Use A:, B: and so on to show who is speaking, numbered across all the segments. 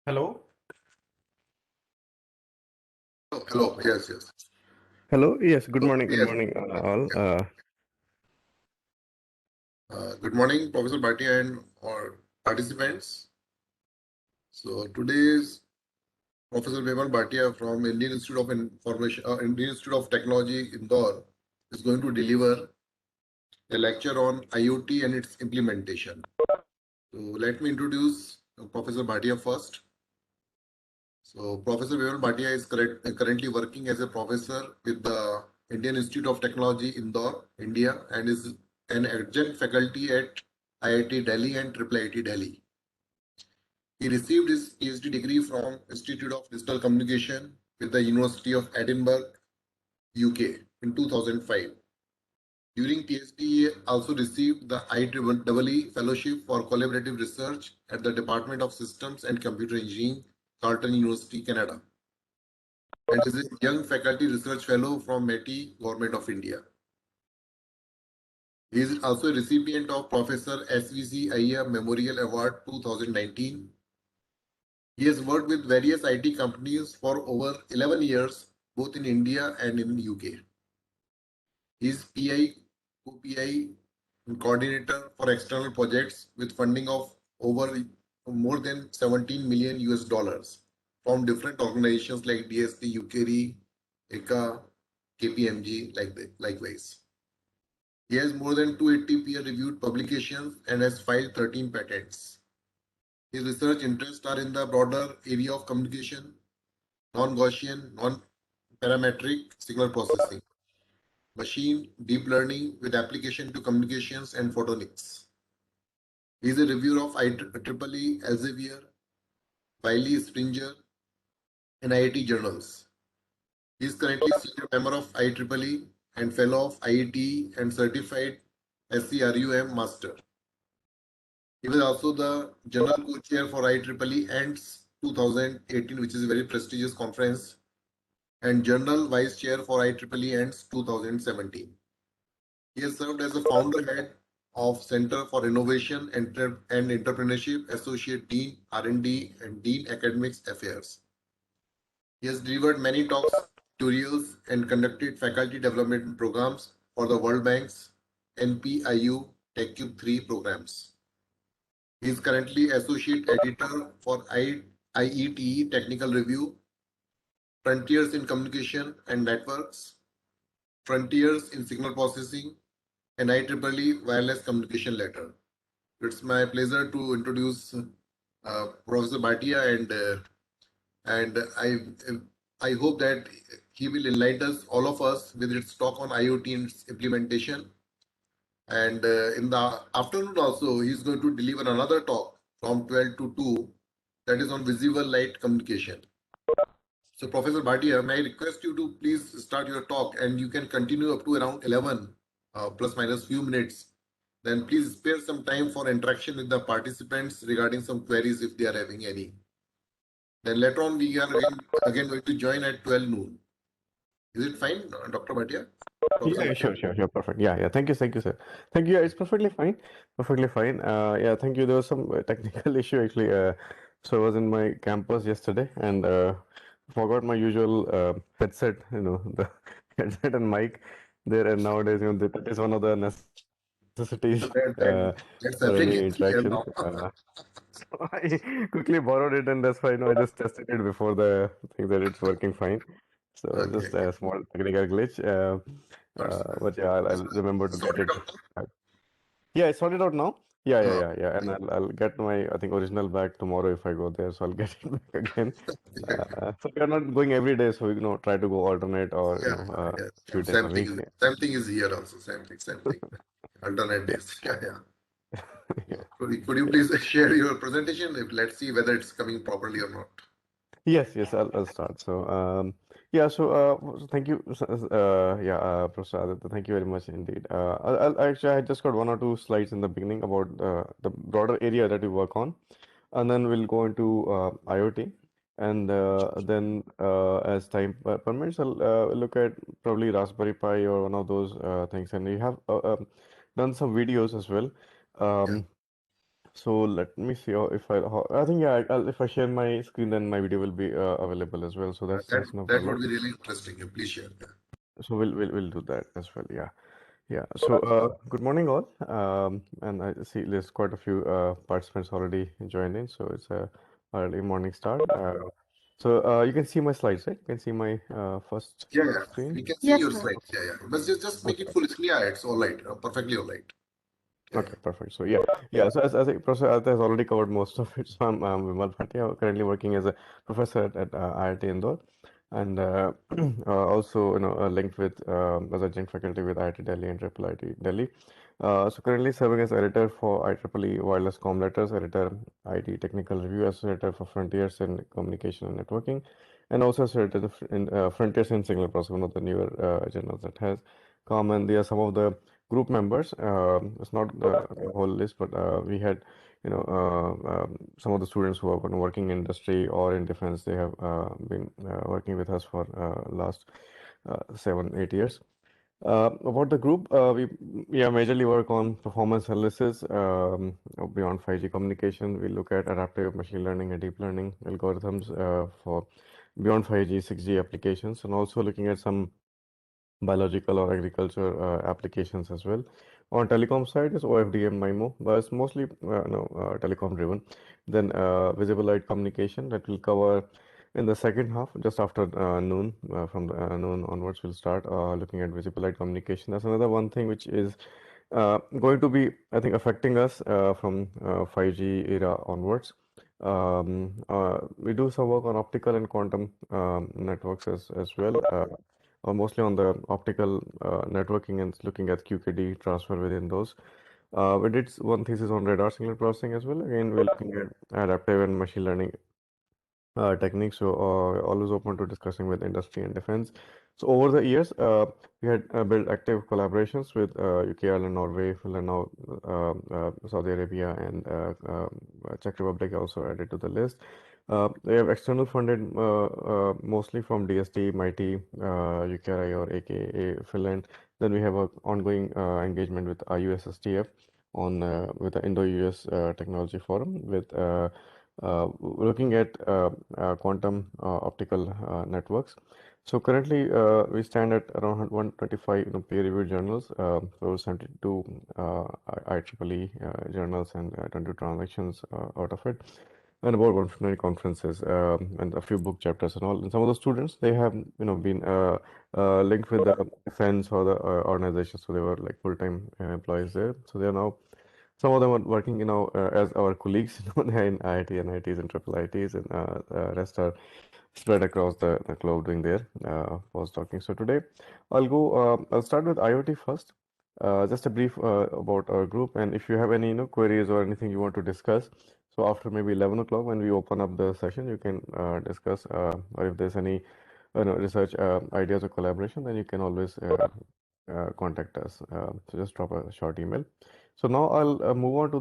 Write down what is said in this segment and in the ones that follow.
A: Hello.
B: Oh, hello. Yes, yes.
A: Hello. Yes. Good
B: Oh,
A: morning. Good
B: yes.
A: morning, all.
B: Good morning, Professor Bhatia and our participants. So today is Professor Vimal Bhatia from Indian Institute of Indian Institute of Technology, Indore, is going to deliver a lecture on IoT and its implementation. So let me introduce Professor Bhatia first. So Professor Vimal Bhatia is currently working as a professor with the Indian Institute of Technology, Indore, India, and is an adjunct faculty at IIT Delhi and IIIT Delhi. He received his PhD degree from Institute of Digital Communication with the University of Edinburgh, UK in 2005. During PhD, he also received the IEEE Fellowship for Collaborative Research at the Department of Systems and Computer Engineering, Carleton University, Canada, and is a young faculty research fellow from METI, Government of India. He is also a recipient of Professor SVC Iyer Memorial Award 2019. He has worked with various IT companies for over 11 years, both in India and in UK. He is PI, co-PI and coordinator for external projects with funding of over more than 17 million US dollars from different organizations like DST, UKRI, ECA, KPMG, likewise. He has more than 280 peer-reviewed publications and has filed 13 patents. His research interests are in the broader area of communication, non-Gaussian, non-parametric signal processing, machine deep learning with application to communications and photonics. He is a reviewer of IEEE, Elsevier, Wiley Springer, and IIT journals. He is currently senior member of IEEE and fellow of IET and certified SCRUM master. He was also the general co-chair for IEEE ANTS 2018, which is a very prestigious conference, and general vice chair for IEEE ANTS 2017. He has served as the founder head of Center for Innovation and Entrepreneurship, Associate Dean R&D, and Dean Academics Affairs. He has delivered many talks, tutorials, and conducted faculty development programs for the World Bank's NB-IoT TechCube 3 programs. He is currently associate editor for IETE Technical Review, Frontiers in Communication and Networks, Frontiers in Signal Processing, and IEEE Wireless Communication Letter. It's my pleasure to introduce Professor Bhatia, and I hope that he will enlighten us, all of us, with its talk on IoT and its implementation. And in the afternoon also, he's going to deliver another talk from 12 to 2, that is on visible light communication. So, Professor Bhatia, may I request you to please start your talk, and you can continue up to around 11, plus minus few minutes. Then please spare some time for interaction with the participants regarding some queries if they are having any. Then later on, we are again going to join at 12 noon. Is it fine, Dr. Bhatia? Professor
A: Yeah.
B: Bhatia?
A: Sure. Perfect. Yeah. Yeah. Thank you, sir. Thank you. Yeah, it's perfectly fine. Perfectly fine. Yeah. Thank you. There was some technical issue actually. So I was in my campus yesterday and forgot my usual headset. The headset and mic there. And nowadays, that is one of the necessities for any
B: That's happening
A: interaction.
B: actually here now.
A: I quickly borrowed it, and that's why I just tested it before the thing that it's working fine. So
B: Okay,
A: just a small technical glitch.
B: that's
A: But yeah, I'll remember to get
B: sorted
A: it.
B: out.
A: uh, Yeah, I sorted out now. Yeah, yeah,
B: Uh,
A: yeah, yeah. And I'll get my, I think, original back tomorrow if I go there. So I'll get it back again. So we are not going every day. So try to go alternate or
B: yeah, yeah.
A: few days
B: Same
A: a
B: thing
A: week.
B: is same thing is here also. Same thing. Alternate
A: Yeah,
B: days. Yeah, yeah.
A: yeah,
B: Could you
A: yeah.
B: please share your presentation? If let's see whether it's coming properly or not.
A: Yes, I'll start. So, yeah, so thank you, yeah, Professor Aditya, thank you very much indeed. Actually, I just got one or two slides in the beginning about the broader area that we work on, and then we'll go into IoT, and then as time permits, I'll look at probably Raspberry Pi or one of those things, and we have done some videos as well.
B: Yeah,
A: Um, So let me see if I think yeah, if I share my screen, then my video will be available as well. So that's no
B: That would
A: problem.
B: be really interesting. Please share.
A: So we'll do that as well. Yeah. Yeah, so good morning all. And I see there's quite a few participants already joined in, so it's a early morning start. So you can see my slides, right? You can see my first
B: Yeah, yeah.
A: screen.
B: We can see
C: Yes,
B: your
C: sir.
B: slides. Yeah, yeah. But just make it
A: Okay.
B: full screen. Yeah, it's all right. Perfectly all right. Yeah,
A: Okay, perfect. So yeah. So as Professor Artha has already covered most of it. So I'm Vimal Bhatia, currently working as a professor at IIT Indore, and also linked with as a joint faculty with IIT Delhi and IIIT Delhi. So currently serving as editor for IEEE Wireless Com Letters, editor IT Technical Review, as editor for Frontiers in Communication and Networking, and also as editor in Frontiers in Signal Processing, one of the newer journals that has come. And they are some of the group members. It's not the whole list, but we had, some of the students who are working in industry or in defense. They have been working with us for last 7, 8 years. About the group, we majorly work on performance analysis beyond 5G communication. We look at adaptive machine learning and deep learning algorithms for beyond 5G, 6G applications, and also looking at some biological or agriculture applications as well. On telecom side is OFDM MIMO, but it's mostly telecom driven. Then visible light communication that will cover in the second half, just after noon. From the, noon onwards, we'll start looking at visible light communication. That's another one thing which is going to be, I think, affecting us from 5G era onwards. We do some work on optical and quantum networks as well, or mostly on the optical networking and looking at QKD transfer within those. We did one thesis on radar signal processing as well. Again, we're looking at adaptive and machine learning techniques. So always open to discussing with industry and defense. So over the years, we had built active collaborations with UK, Ireland, Norway, Finland, now Saudi Arabia, and Czech Republic also added to the list. We have external funded mostly from DST, MIT, UKRI or AKA Finland. Then we have a ongoing engagement with IUSSTF on with the Indo-US Technology Forum with looking at quantum optical networks. So currently, we stand at around 125 peer-reviewed journals, so 72 IEEE journals and 22 transactions out of it, and about 150 conferences and a few book chapters and all. And some of the students they have been linked with the defense or the organization, so they were like full-time employees there. So they are now some of them are working, as our colleagues, they're in IIT and IITs and triple IITs, and rest are spread across the globe doing their postdocing. So today, I'll start with IoT first. Just a brief about our group, and if you have any, queries or anything you want to discuss, so after maybe 11 o'clock when we open up the session, you can discuss, or if there's any, research ideas or collaboration, then you can always contact us. So just drop a short email. So now I'll move on to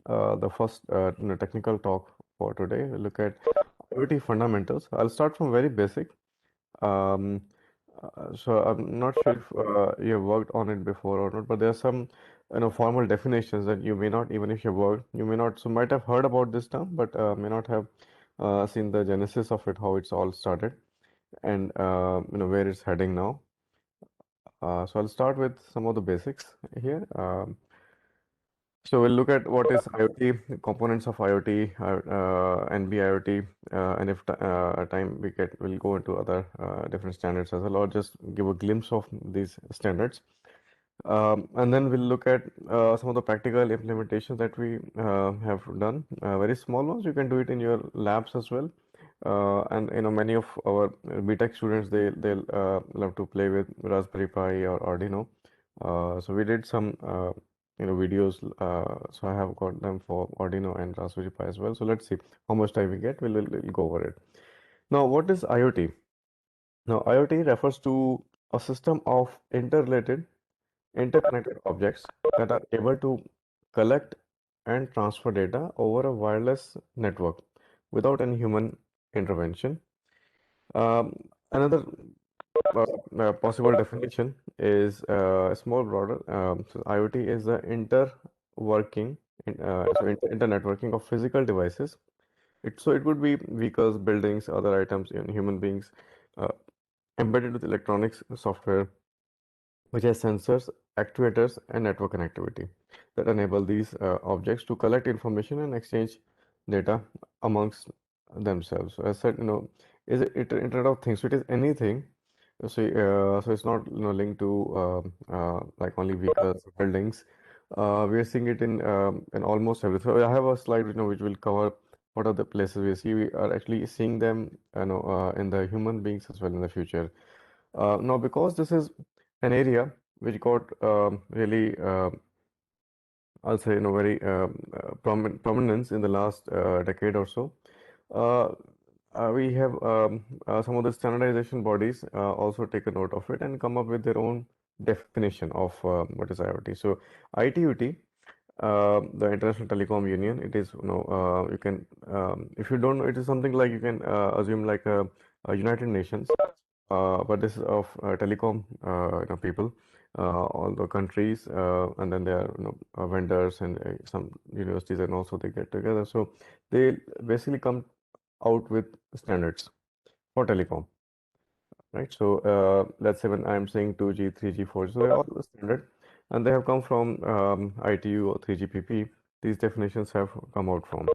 A: the first technical talk for today. We'll look at IoT fundamentals. I'll start from very basic. Um, so I'm not sure if you have worked on it before or not, but there are some formal definitions that you may not, even if you worked, you may not, so might have heard about this term, but may not have seen the genesis of it, how it's all started, and where it's heading now. So I'll start with some of the basics here. So we'll look at what is IoT, components of IoT, NB-IoT, and if time we get, we'll go into other different standards as well, or just give a glimpse of these standards. And then we'll look at some of the practical implementations that we have done. Very small ones, you can do it in your labs as well. And many of our BTech students they'll love to play with Raspberry Pi or Arduino. So we did some videos. So I have got them for Arduino and Raspberry Pi as well. So let's see how much time we get. We'll go over it. Now, what is IoT? Now, IoT refers to a system of interrelated, interconnected objects that are able to collect and transfer data over a wireless network without any human intervention. Another possible definition is small broader. So IoT is the working, internetworking of physical devices. So it would be vehicles, buildings, other items, and human beings uh, embedded with electronics software which has sensors, actuators, and network connectivity that enable these objects to collect information and exchange data amongst themselves. So as said, is it Internet of Things? So it is anything. So it's not linked to like only vehicles, buildings. We are seeing it in almost everything. So I have a slide which will cover what are the places we see. We are actually seeing them in the human beings as well in the future. Now, because this is an area which got really, I'll say, very prominence in the last decade or so. Uh, we have some of the standardization bodies also take a note of it and come up with their own definition of what is IoT. So, ITUT, the International Telecom Union, it is, you can, if you don't know, it is something like you can assume like a United Nations, but this is of telecom, people, all the countries, and then there are, vendors and some universities, and also they get together. So they basically come out with standards for telecom, right? So let's say when I'm saying 2G, 3G, 4G, so they're all standard, and they have come from ITU or 3GPP. These definitions have come out from.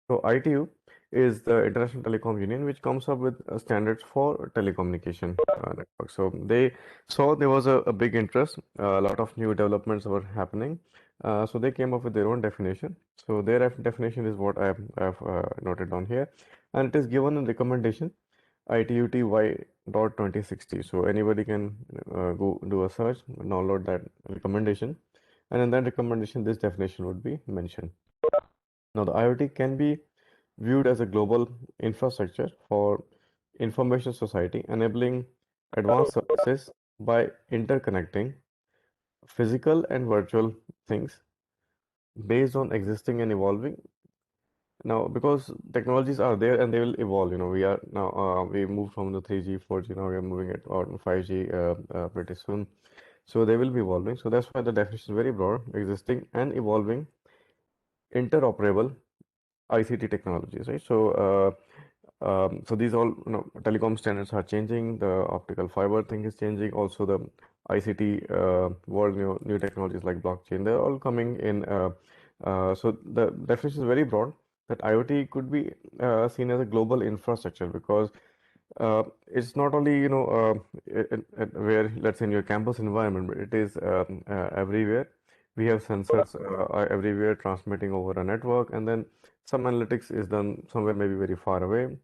A: So ITU is the International Telecom Union, which comes up with standards for telecommunication network. So they saw there was a big interest, a lot of new developments were happening. So they came up with their own definition. So their definition is what I have noted down here, and it is given in recommendation ITUT-Y.2060. So anybody can go do a search, download that recommendation, and in that recommendation, this definition would be mentioned. Now, the IoT can be viewed as a global infrastructure for information society, enabling advanced services by interconnecting physical and virtual things based on existing and evolving. Now, because technologies are there and they will evolve, we are now we moved from the 3G, 4G, now we are moving it on 5G pretty soon. So they will be evolving. So that's why the definition is very broad, existing and evolving interoperable ICT technologies, right? So these all, telecom standards are changing. The optical fiber thing is changing. Also, the ICT world, new technologies like blockchain, they're all coming in. So the definition is very broad that IoT could be seen as a global infrastructure because it's not only where, let's say, in your campus environment, but it is everywhere. We have sensors are everywhere transmitting over a network, and then some analytics is done somewhere maybe very far away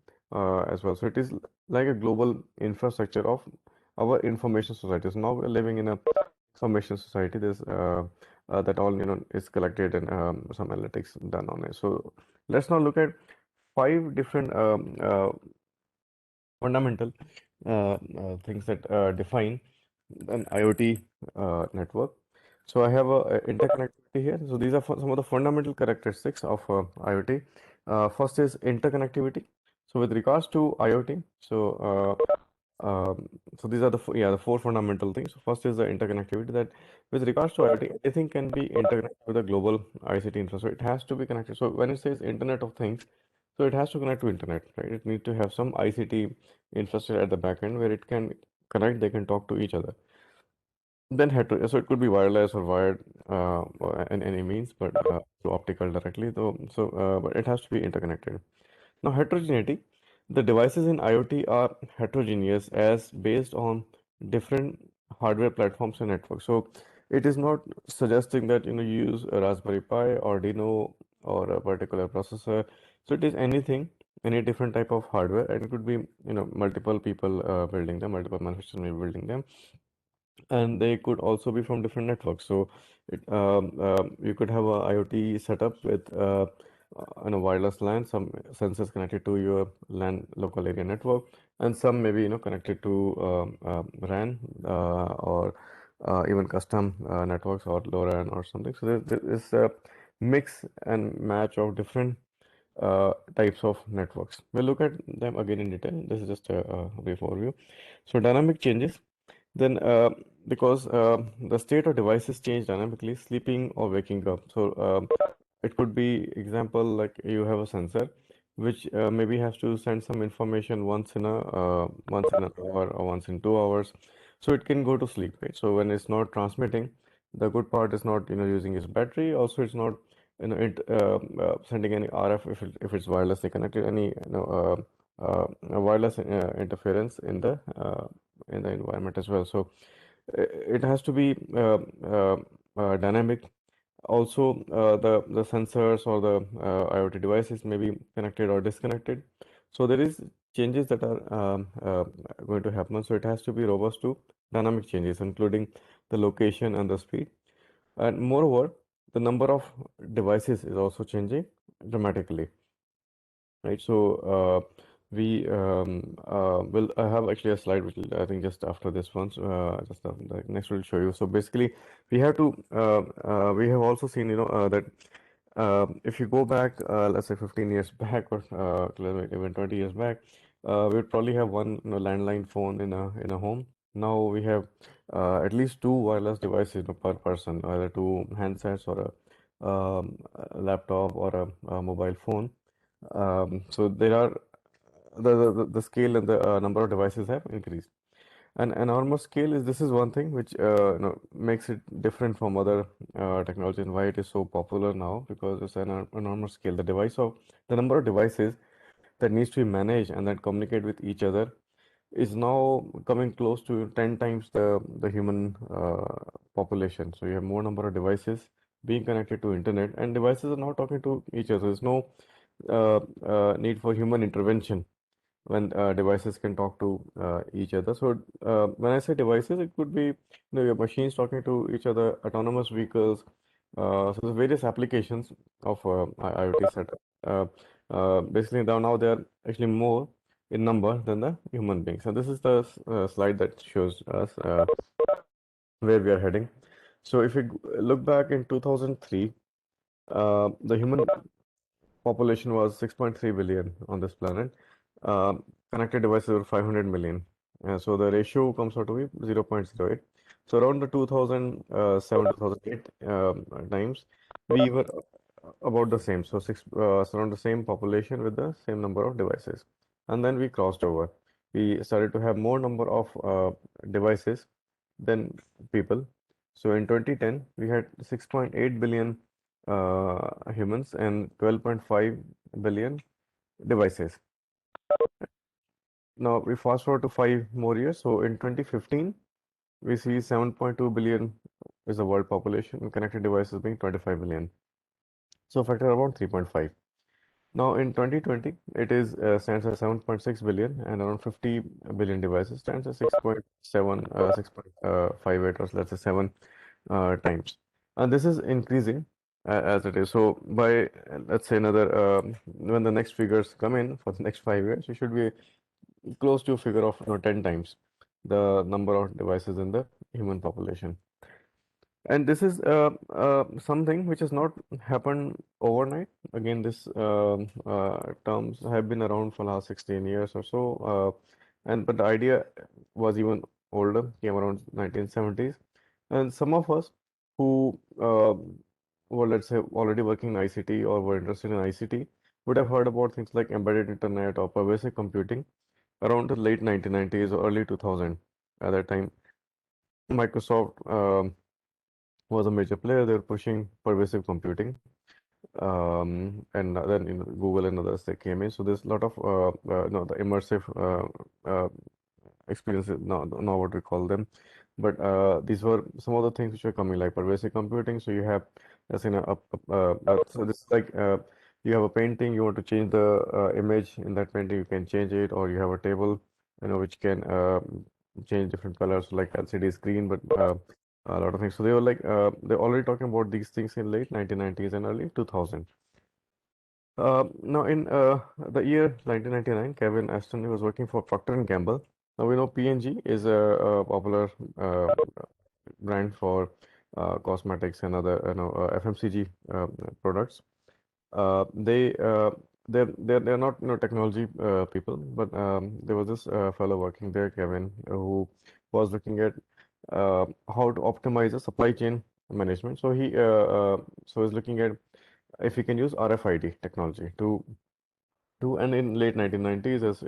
A: as well. So it is like a global infrastructure of our information society. So now we're living in a information society. There's that all is collected and some analytics done on it. So let's now look at five different fundamental things that define an IoT network. So I have a interconnectivity here. So these are some of the fundamental characteristics of IoT. First is interconnectivity. So with regards to IoT, so these are the four fundamental things. So first is the interconnectivity, that with regards to IoT, anything can be interconnected with a global ICT infrastructure. It has to be connected. So when it says Internet of Things, so it has to connect to internet, right? It needs to have some ICT infrastructure at the back end where it can connect, they can talk to each other. Then so it could be wireless or wired or in any means, but through optical directly. Though, but it has to be interconnected. Now, heterogeneity. The devices in IoT are heterogeneous as based on different hardware platforms and networks. So it is not suggesting that you use a Raspberry Pi, Arduino, or a particular processor. So it is anything, any different type of hardware, and it could be multiple people building them, multiple manufacturers may be building them, and they could also be from different networks. So you could have a IoT setup with wireless LAN, some sensors connected to your LAN local area network, and some maybe connected to RAN or even custom networks or LoRaN or something. So there is a mix and match of different types of networks. We'll look at them again in detail. This is just a brief overview. So dynamic changes. Then, because the state of devices change dynamically, sleeping or waking up. So, it could be example like you have a sensor which maybe has to send some information once in an hour or once in 2 hours. So it can go to sleep, right? So when it's not transmitting, the good part is not using its battery. Also, it's not sending any RF if it's wirelessly connected, any wireless interference in the environment as well. So it has to be dynamic. Also, the sensors or the IoT devices may be connected or disconnected. So there is changes that are going to happen. So it has to be robust to dynamic changes, including the location and the speed. And moreover, the number of devices is also changing dramatically, right? So we will I have actually a slide which I think just after this one, so, just the next will show you. So basically, we have also seen that if you go back, let's say 15 years back or even 20 years back, we would probably have one landline phone in a home. Now we have at least two wireless devices per person, either two handsets or a laptop or a mobile phone. So there are the scale and the number of devices have increased. And enormous scale is this is one thing which makes it different from other technology and why it is so popular now because it's an enormous scale. The number of devices that needs to be managed and that communicate with each other is now coming close to 10 times the human population. So you have more number of devices being connected to internet and devices are not talking to each other. There's no need for human intervention when devices can talk to each other. So when I say devices, it could be your machines talking to each other, autonomous vehicles. So there's various applications of IoT setup. Basically, now they are actually more in number than the human beings. And this is the slide that shows us where we are heading. So if you look back in 2003, the human population was 6.3 billion on this planet. Connected devices were 500 million. So the ratio comes out to be 0.08. So around the 2007, 2008 times, we were about the same. So around the same population with the same number of devices. And then we crossed over. We started to have more number of devices than people. So in 2010, we had 6.8 billion humans and 12.5 billion devices. Now we fast forward to 5 more years. So in 2015, we see 7.2 billion is the world population and connected devices being 25 billion. So factor around 3.5. Now in 2020, it is stands at 7.6 billion and around 50 billion devices stands at 6.7, 6.58 or let's say 7 times. And this is increasing as it is. So by let's say another when the next figures come in for the next 5 years, we should be close to a figure of 10 times the number of devices in the human population. And this is something which has not happened overnight. Again, this terms have been around for last 16 years or so. And but the idea was even older, came around 1970s. And some of us who were, let's say, already working in ICT or were interested in ICT would have heard about things like embedded internet or pervasive computing around the late 1990s or early 2000. At that time, Microsoft was a major player. They were pushing pervasive computing, and then Google and others they came in. So there's a lot of no, the immersive experiences now what we call them, but these were some of the things which were coming like pervasive computing. So you have as in so this is like you have a painting, you want to change the image in that painting, you can change it, or you have a table which can change different colors like LCD screen, but a lot of things. So they were like they're already talking about these things in late 1990s and early 2000. Now, in the year 1999, Kevin Aston was working for Procter and Gamble. Now we know P&G is a popular brand for cosmetics and other FMCG products. They they're not technology people, but there was this fellow working there, Kevin, who was looking at how to optimize the supply chain management. So he's looking at if he can use RFID technology and in late 1990s, as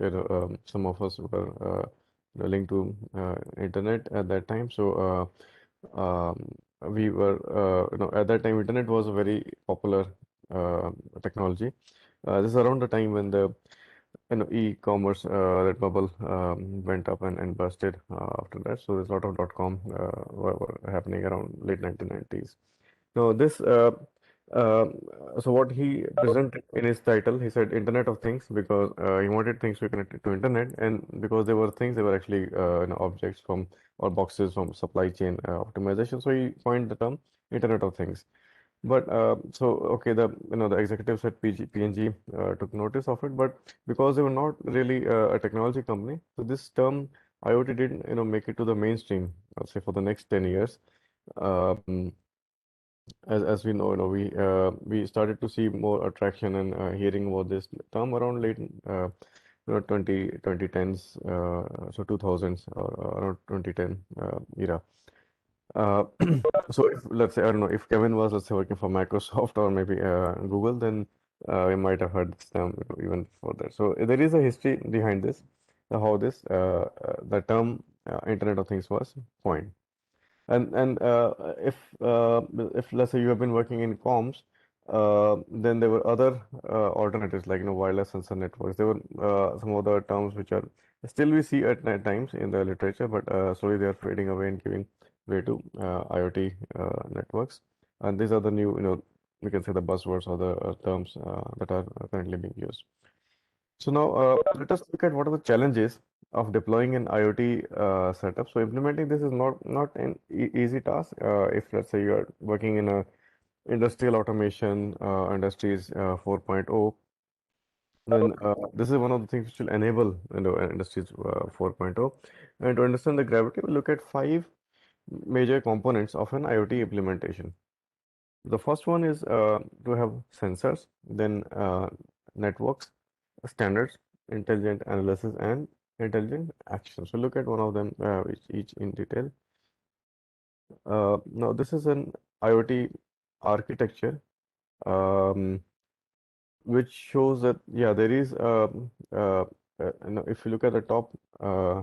A: some of us were linked to internet at that time. So we were, at that time, internet was a very popular uh, technology. This is around the time when the e-commerce that bubble went up and busted after that. So there's a lot of dot-com were happening around late 1990s. So uh, so what he presented in his title, he said Internet of Things because he wanted things to be connected to internet, and because they were things, they were actually objects from or boxes from supply chain optimization. So he coined the term Internet of Things. But okay, the executives at PNG took notice of it, but because they were not really a technology company, so this term IoT didn't make it to the mainstream. I'll say for the next 10 years. Um, as we know, we started to see more attraction and hearing about this term around late 2010s, so 2000s or around 2010 era. Uh, so if let's say I don't know if Kevin was, let's say, working for Microsoft or maybe Google, then we might have heard this term even before that. So there is a history behind this, how the term Internet of Things was coined. And if let's say you have been working in comms, then there were other alternatives like wireless sensor networks. There were some other terms which are still we see at times in the literature, but slowly they are fading away and giving way to IoT networks. And these are the new, we can say the buzzwords or the terms that are currently being used. So now let us look at what are the challenges of deploying an IoT setup. So implementing this is not an easy task. If let's say you are working in a industrial automation, industries 4.0, then this is one of the things which will enable industries 4.0. And to understand the gravity, we'll look at five major components of an IoT implementation. The first one is to have sensors, then networks, standards, intelligent analysis, and intelligent action. So look at one of them, each in detail. Now this is an IoT architecture, um, which shows that yeah, there is if you look at the top, uh,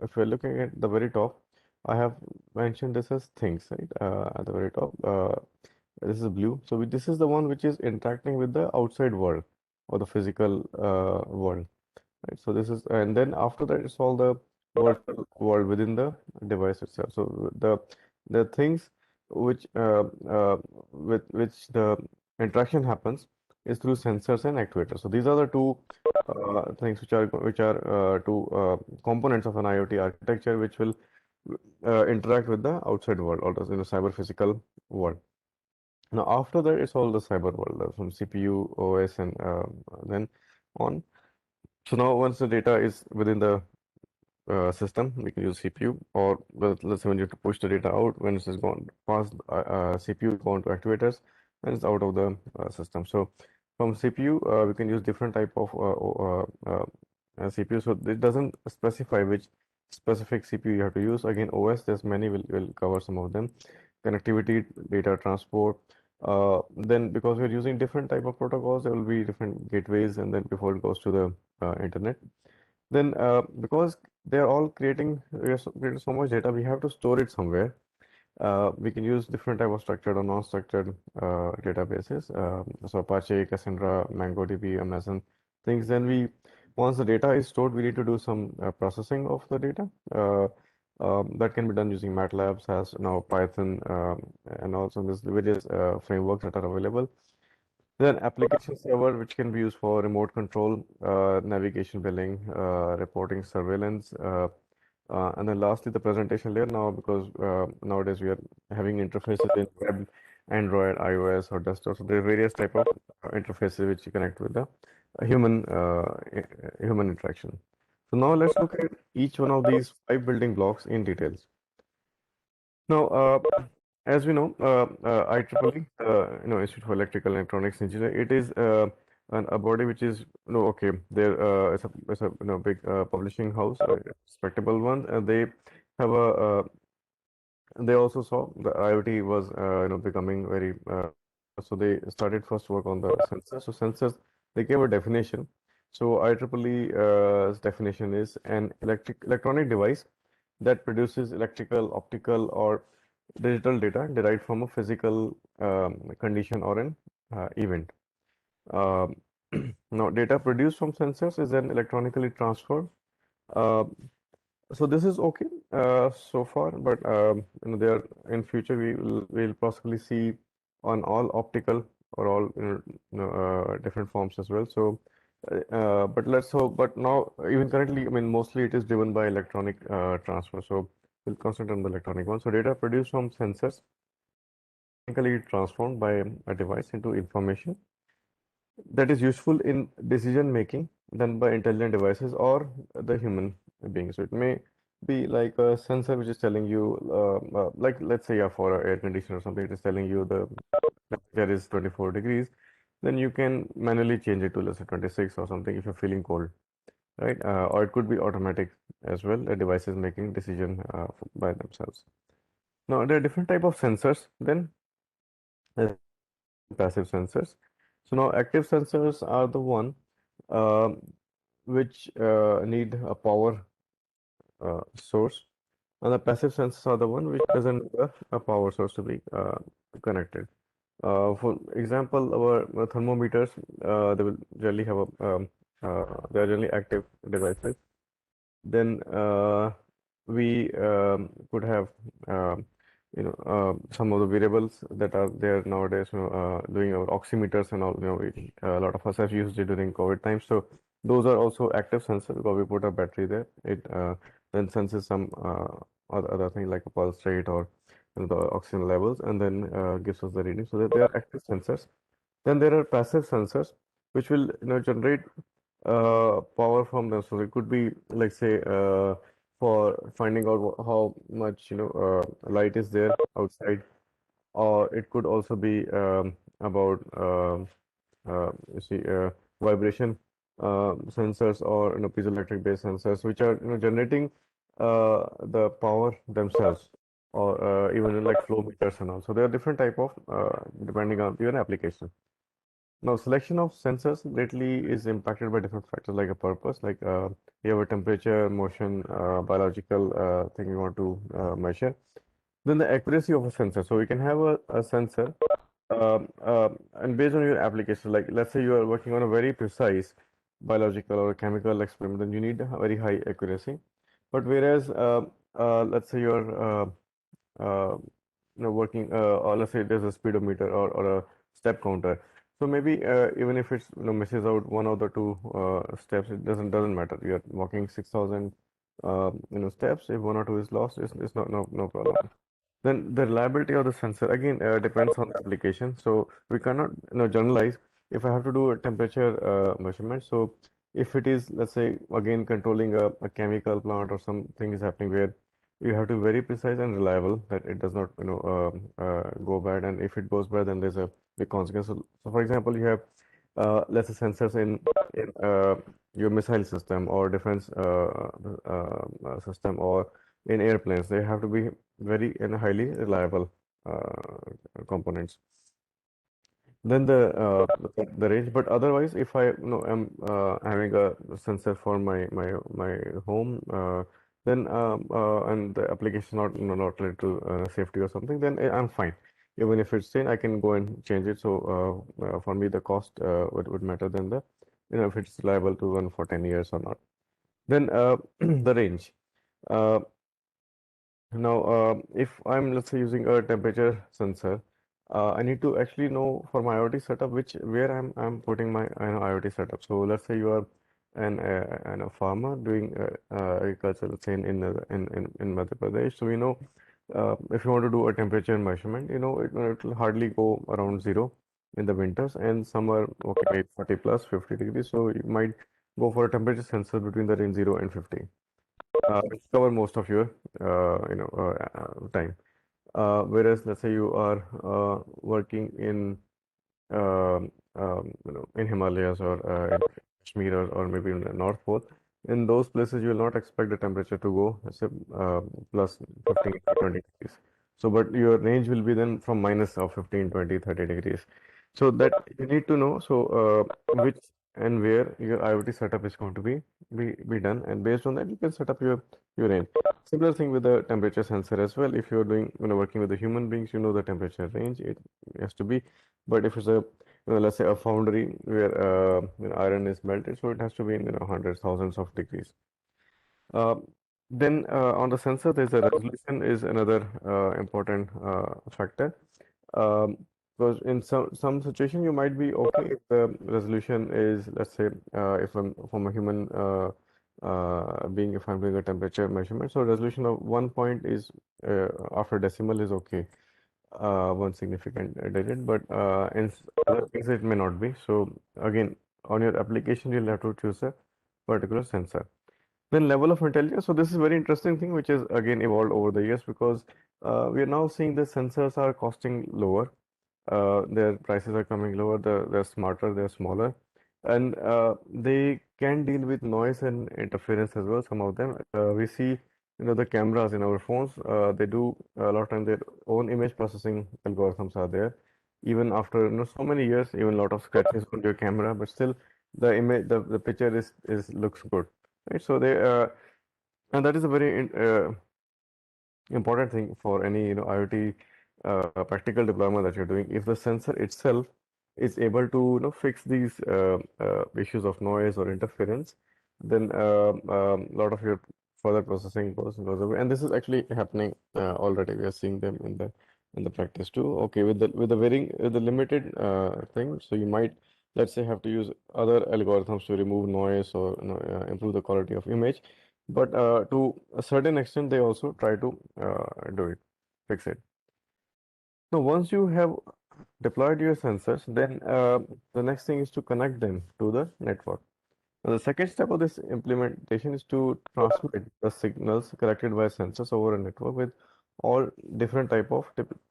A: if you're looking at the very top, I have mentioned this as things, right? At the very top, this is blue. So this is the one which is interacting with the outside world or the physical world. Right? So this is, and then after that, it's all the virtual world within the device itself. So the things which with which the interaction happens is through sensors and actuators. So these are the two things which are two components of an IoT architecture which will interact with the outside world or the cyber physical world. Now after that, it's all the cyber world from CPU, OS, and then on. So now once the data is within the system, we can use CPU, or let's say when you have to push the data out, when it has gone past CPU, gone to actuators, and it's out of the system. So from CPU, we can use different type of CPU. So it doesn't specify which specific CPU you have to use. Again, OS, there's many, will cover some of them. Connectivity, data transport. Then because we're using different type of protocols, there will be different gateways, and then before it goes to the internet. Then because they are all creating so much data, we have to store it somewhere. We can use different type of structured or non-structured databases. So Apache, Cassandra, MongoDB, Amazon things. Then once the data is stored, we need to do some processing of the data. That can be done using MATLAB, has now Python, and also there's various frameworks that are available. Then application server, which can be used for remote control, navigation, billing, reporting, surveillance, and then lastly, the presentation layer now, because nowadays we are having interfaces in web, Android, iOS, or desktop. So there are various type of interfaces which you connect with the human interaction. So now let's look at each one of these five building blocks in details. Now, as we know, IEEE, Institute for Electrical and Electronics Engineer, it is a body which is, okay, there it's a big publishing house, respectable one, and they have a they also saw the IoT was becoming very so they started first work on the sensors. So sensors, they gave a definition. So IEEE's definition is an electronic device that produces electrical, optical, or digital data derived from a physical condition or an event. Um, Now, data produced from sensors is then electronically transferred. Uh, so this is okay so far, but there in future we'll possibly see on all optical or all different forms as well. So, but let's hope. But now, even currently, I mean, mostly it is driven by electronic transfer. So we'll concentrate on the electronic one. So data produced from sensors electronically transformed by a device into information that is useful in decision making done by intelligent devices or the human being. So it may be like a sensor which is telling you, like let's say yeah, for a air conditioner or something, it is telling you the temperature is 24 degrees. Then you can manually change it to let's say 26 or something if you're feeling cold, right? Or it could be automatic as well. A device is making decision by themselves. Now there are different type of sensors. Then there's active and passive sensors. So now active sensors are the one um, which need a power source, and the passive sensors are the one which doesn't need a power source to be connected. For example, our thermometers, they will generally have they are generally active devices. Then we could have some of the variables that are there nowadays. Doing our oximeters and all. A lot of us have used it during COVID times. So those are also active sensors because we put a battery there. It then senses some other thing like a pulse rate or the oxygen levels, and then gives us the reading. So that they are active sensors. Then there are passive sensors, which will generate power from them. So it could be like say for finding out how much light is there outside, or it could also be about you see vibration sensors or piezoelectric based sensors, which are generating the power themselves, or even like flow meters and all. So there are different type of depending on your application. Now, selection of sensors greatly is impacted by different factors like a purpose, like you have a temperature, motion, biological thing you want to measure. Then the accuracy of a sensor. So we can have a sensor, and based on your application, like let's say you are working on a very precise biological or chemical experiment, then you need a very high accuracy. But whereas, let's say you're uh, working or let's say there's a speedometer or a step counter, so maybe even if it's misses out one or the two steps, it doesn't matter. You're walking 6,000 steps. If one or two is lost, it's not no problem. Then the reliability of the sensor again depends on the application. So we cannot generalize. If I have to do a temperature measurement, so if it is, let's say, again controlling a chemical plant or something is happening where you have to be very precise and reliable that it does not go bad. And if it goes bad, then there's a big consequence. So for example, you have let's say sensors in your missile system or defense system or in airplanes. They have to be very and highly reliable components. Then the range, but otherwise, if I am having a sensor for my home, then and the application not not related to safety or something, then I'm fine. Even if it's same, I can go and change it. So for me, the cost would matter than the if it's liable to run for 10 years or not. Then the range. Uh, Now, if I'm let's say using a temperature sensor, I need to actually know for my IoT setup which where I'm putting my IoT setup. So let's say you are an a farmer doing agriculture, let's say in Madhya Pradesh. So we know if you want to do a temperature measurement, it will hardly go around zero in the winters, and summer okay maybe 40 plus 50 degrees. So you might go for a temperature sensor between the range 0 and 50, which cover most of your time. Whereas let's say you are working in Himalayas or in Kashmir or maybe in the North Pole. In those places, you will not expect the temperature to go let's say plus 15 to 20 degrees. So, but your range will be then from minus of 15, 20, 30 degrees. So that you need to know. So, which and where your IoT setup is going to be done, and based on that, you can set up your range. Similar thing with the temperature sensor as well. If you're doing, working with the human beings, you know the temperature range it has to be. But if it's a, let's say a foundry where iron is melted, so it has to be in hundreds, thousands of degrees. Uh, then on the sensor, there's a resolution is another important factor. Um, because in some situation you might be okay if the resolution is, let's say, if I'm from a human being, if I'm doing a temperature measurement, so resolution of 1 point is after decimal is okay, one significant digit, but other things it may not be. So again, on your application, you'll have to choose a particular sensor. Then level of intelligence. So this is very interesting thing, which is again evolved over the years because we are now seeing the sensors are costing lower. Their prices are coming lower. They're smarter. They're smaller, and they can deal with noise and interference as well. Some of them. We see, the cameras in our phones. They do a lot of time their own image processing algorithms are there. Even after so many years, even a lot of scratches on your camera, but still the image, the picture is looks good, right? So they and that is a very important thing for any IoT practical deployment that you're doing. If the sensor itself is able to fix these issues of noise or interference, then a lot of your further processing goes away. And this is actually happening already. We are seeing them in the practice too. Okay, with the limited thing, so you might, let's say, have to use other algorithms to remove noise or improve the quality of image. But to a certain extent, they also try to do it, fix it. So once you have deployed your sensors, then the next thing is to connect them to the network. Now, the second step of this implementation is to transmit the signals collected by sensors over a network with all different type of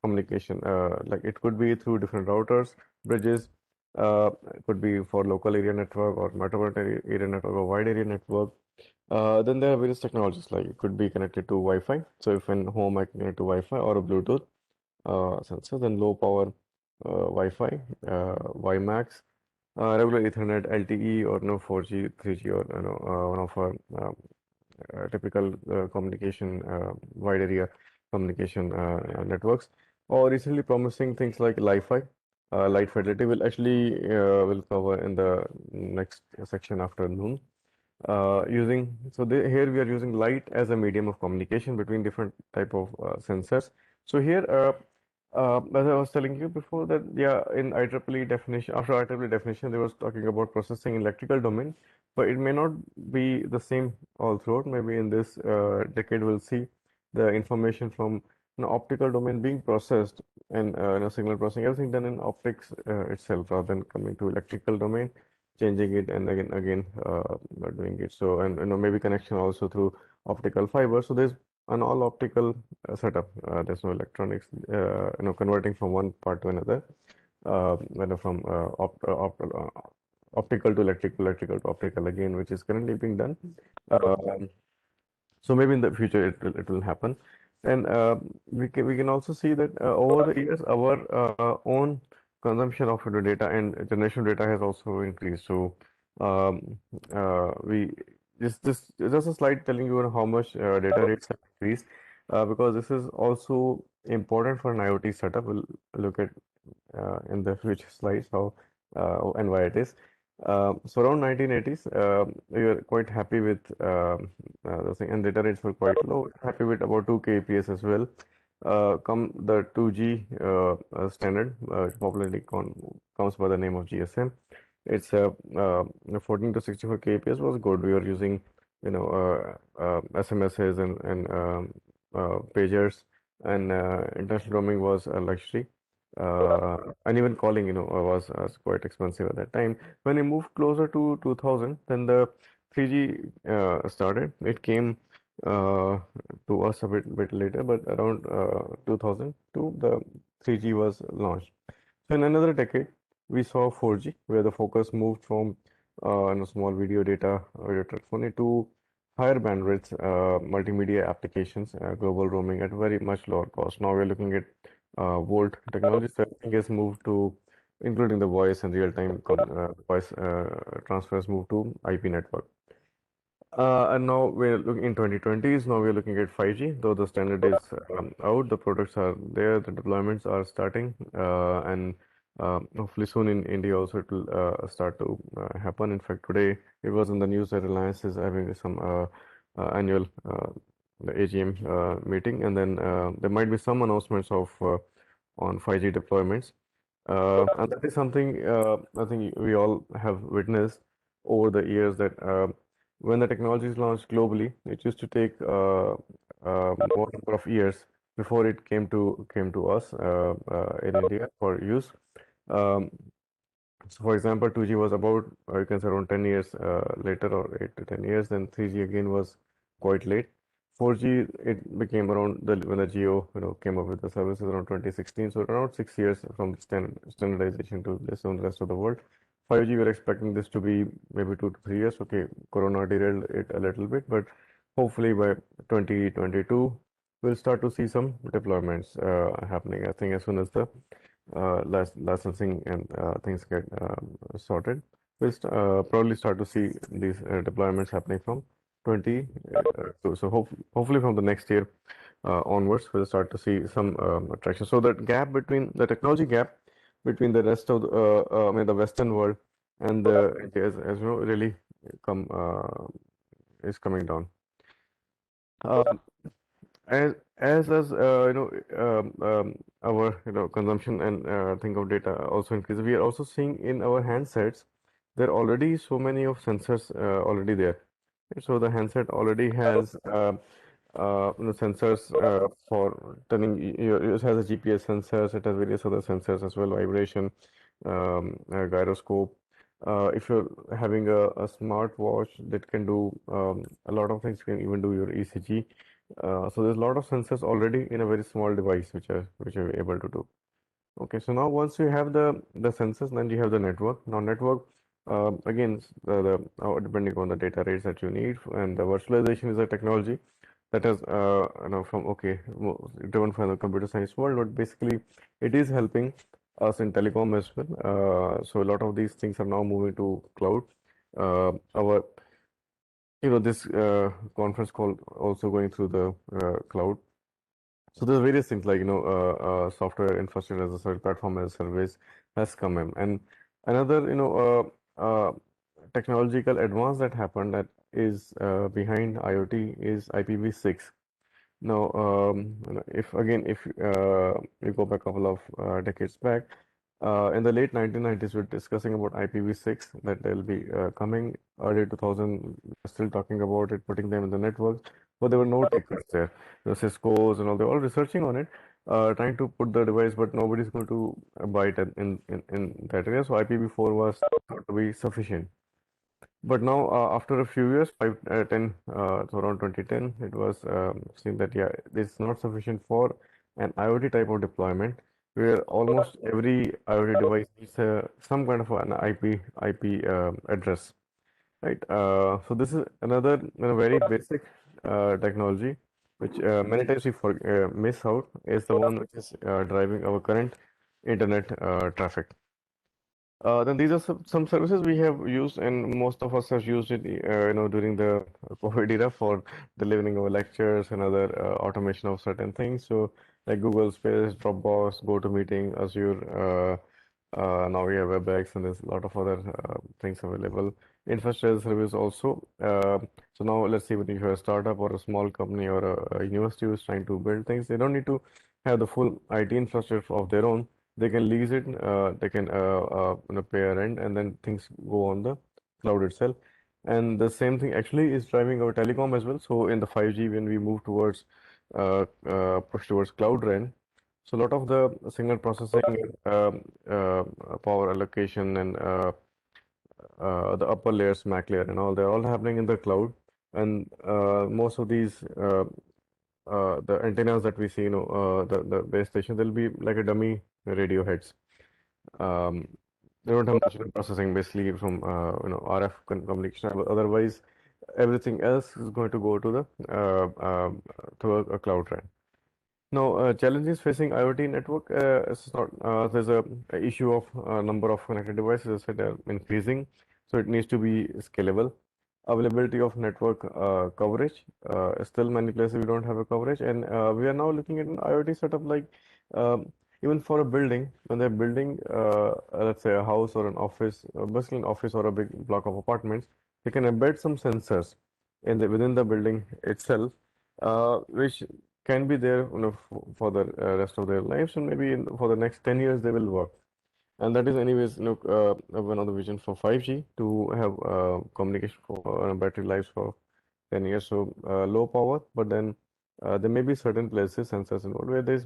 A: communication. Like it could be through different routers, bridges, it could be for local area network or metropolitan area network or wide area network. Then there are various technologies like it could be connected to Wi-Fi. So if in home I can connect to Wi-Fi or a Bluetooth sensor, then low power Wi-Fi, WiMAX, regular Ethernet, LTE, or no 4G, 3G, or one of our typical communication wide area communication networks, or recently promising things like Li-Fi. Light fidelity will actually will cover in the next section after noon. Here we are using light as a medium of communication between different type of sensors. So here, as I was telling you before that, yeah, in IEEE definition, after IEEE definition, they was talking about processing in electrical domain, but it may not be the same all throughout. Maybe in this decade, we'll see the information from optical domain being processed and signal processing, everything done in optics itself rather than coming to electrical domain, changing it and again doing it. So and maybe connection also through optical fiber. So there's an all optical setup. There's no electronics. Converting from one part to another. From optical to electrical, electrical to optical again, which is currently being done. Um, so maybe in the future it will happen, and we can also see that over the years our own consumption of the data and generation of data has also increased. So um, we this just a slide telling you how much data rates have increased because this is also important for an IoT setup. We'll look at in the future slides how and why it is. So around 1980s, we were quite happy with the thing, and data rates were quite low. Happy with about 2 kbps as well. Come the 2G standard, popularly comes by the name of GSM. It's 14 to 64 kbps was good. We were using, SMSs and pagers, and international roaming was a luxury. And even calling, was quite expensive at that time. When we moved closer to 2000, then the 3G started. It came uh, to us a bit later, but around 2002, the 3G was launched. So in another decade, we saw 4G, where the focus moved from small video data telephony to higher bandwidth multimedia applications, global roaming at very much lower cost. Now we're looking at VoLTE technology. So everything has moved to, including the voice and real-time voice transfers, moved to IP network. And now we're looking in 2020s. Now we're looking at 5G. Though the standard is out, the products are there, the deployments are starting, and hopefully soon in India also it will start to happen. In fact, today it was in the news that Reliance is having some annual the AGM meeting, and then there might be some announcements of on 5G deployments. And that is something I think we all have witnessed over the years that when the technology is launched globally, it used to take more number of years before it came to us in India for use. Um, so, for example, 2G was about you can say around 10 years later, or 8 to 10 years. Then 3G again was quite late. 4G it became around when the Geo came up with the services around 2016. So around 6 years from the standardization to this on the rest of the world. 5G we're expecting this to be maybe 2 to 3 years. Okay, Corona derailed it a little bit, but hopefully by 2022 we'll start to see some deployments happening. I think as soon as the licensing and things get sorted, we'll probably start to see these deployments happening from 22. So hopefully from the next year onwards, we'll start to see some traction. So that gap between the technology gap between the rest of I mean the Western world and the India, as you know, really come is coming down. Um, as our consumption and think of data also increases, we are also seeing in our handsets there are already so many of sensors already there. So the handset already has sensors for turning. It has a GPS sensors. It has various other sensors as well, vibration, gyroscope. If you're having a smart watch that can do a lot of things, can even do your ECG. So there's a lot of sensors already in a very small device which are able to do. Okay, so now once you have the sensors, then you have the network. Now network again depending on the data rates that you need, and the virtualization is a technology that has from driven from the computer science world, but basically it is helping us in telecom as well. So a lot of these things are now moving to cloud. Our this conference call also going through the cloud. So there's various things like software infrastructure as a service, platform as a service has come in, and another technological advance that happened that is behind IoT is IPv6. Now, if you go back a couple of decades back, in the late 1990s, we're discussing about IPv6 that they'll be coming. Early 2000, we're still talking about it, putting them in the network, but there were no takers there. The Cisco's and all, they're all researching on it, trying to put the device, but nobody's going to buy it in that area. So IPv4 was thought to be sufficient. But now, after a few years, 10, so around 2010, it was seen that yeah, this is not sufficient for an IoT type of deployment, where almost every IoT device needs some kind of an IP address, right? So this is another very basic technology, which many times we miss out, is the one which is driving our current internet traffic. Then these are some services we have used, and most of us have used it, during the COVID era for delivering our lectures and other automation of certain things. So, like Google Space, Dropbox, GoToMeeting, Azure. Now we have WebEx, and there's a lot of other things available. Infrastructure service also. So now let's say when you have a startup or a small company or a university who's trying to build things, they don't need to have the full IT infrastructure of their own. They can lease it, they can pay a rent, and then things go on the cloud itself. And the same thing actually is driving our telecom as well. So in the 5G, when we move towards push towards cloud RAN, so a lot of the signal processing, power allocation, and the upper layers, MAC layer, and all, they're all happening in the cloud. And most of these the antennas that we see, the base station, they'll be like a dummy radio heads. Um, they don't have much processing basically from RF communication. Otherwise, Everything else is going to go to the a cloud, right? Now, challenges facing IoT network is not there's a issue of number of connected devices that are increasing, so it needs to be scalable. Availability of network coverage. Still, many places we don't have a coverage, and we are now looking at an IoT setup like even for a building when they're building, let's say a house or an office, basically an office or a big block of apartments, they can embed some sensors in the within the building itself, which can be there, for the rest of their lives, and maybe for the next 10 years they will work. And that is anyways, one of the vision for 5G to have communication for battery lives for 10 years. So low power, but then there may be certain places, sensors involved, where there's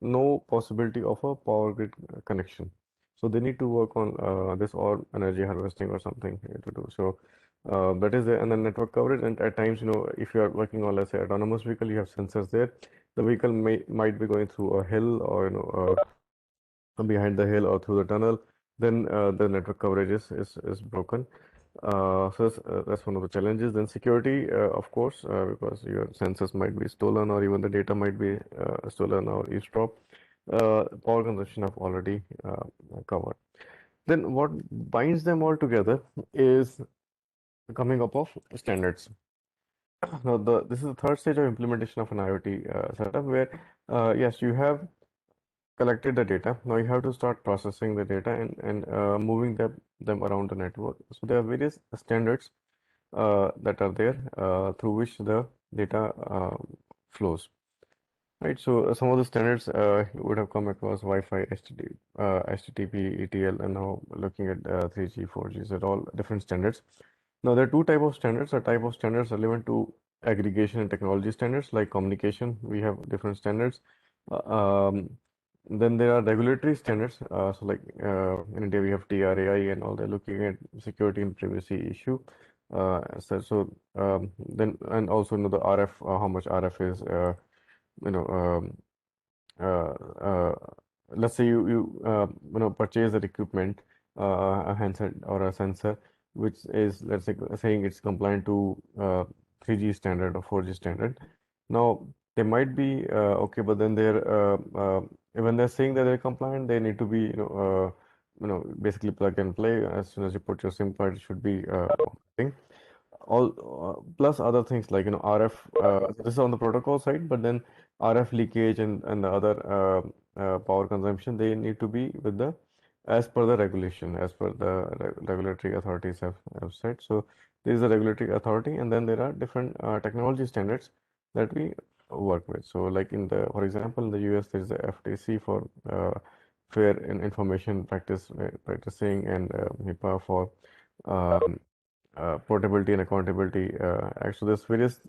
A: no possibility of a power grid connection. So they need to work on this or energy harvesting or something to do. So that is the and then network coverage. And at times, if you are working on, let's say, autonomous vehicle, you have sensors there. The vehicle might be going through a hill or behind the hill or through the tunnel. Then the network coverage is broken. That's one of the challenges. Then security, of course, because your sensors might be stolen or even the data might be stolen or eavesdrop. Power consumption I've already covered. Then what binds them all together is coming up of standards. Now, this is the third stage of implementation of an IoT setup where, yes, you have collected the data. Now you have to start processing the data and moving them around the network. So there are various standards that are there through which the data flows. Right, so some of the standards you would have come across Wi-Fi, HTTP, ETL, and now looking at 3G, 4G, so all different standards. Now there are two type of standards. A type of standards relevant to aggregation and technology standards like communication. We have different standards. Uh, um, then there are regulatory standards. So like in India we have TRAI and all. They're looking at security and privacy issue. Then and also the RF, how much RF is. You know. Uh, uh, let's say you purchase that equipment, a handset or a sensor, which is, let's say, saying it's compliant to 3G standard or 4G standard. Now they might be okay, but then when they're saying that they're compliant, they need to be basically plug and play. As soon as you put your SIM card, it should be operating all plus other things like RF. This is on the protocol side, but then RF leakage and the other power consumption, they need to be with the as per the regulation, as per the regulatory authorities have said. So there is a regulatory authority, and then there are different technology standards that we work with. So like for example, in the US, there is the FTC for fair and information practicing, and HIPAA for um, portability and accountability act. So there's various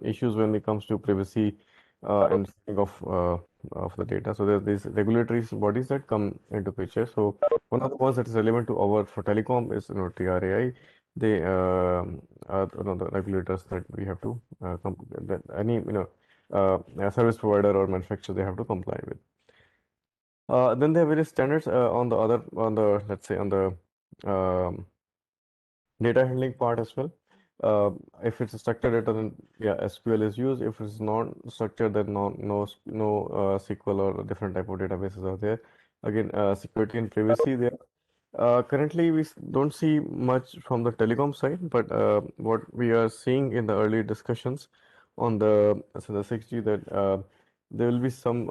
A: issues when it comes to privacy and setting of the data. So there's these regulatory bodies that come into picture. So one of the ones that is relevant to our for telecom is TRAI. They are the regulators that we have to that any service provider or manufacturer they have to comply with. Then there are various standards on the let's say on the um, data handling part as well. If it's a structured data, then yeah, SQL is used. If it's non-structured, then no SQL or different type of databases are there. Again, security and privacy there. Currently, we don't see much from the telecom side, but what we are seeing in the early discussions on the 6G, that there will be some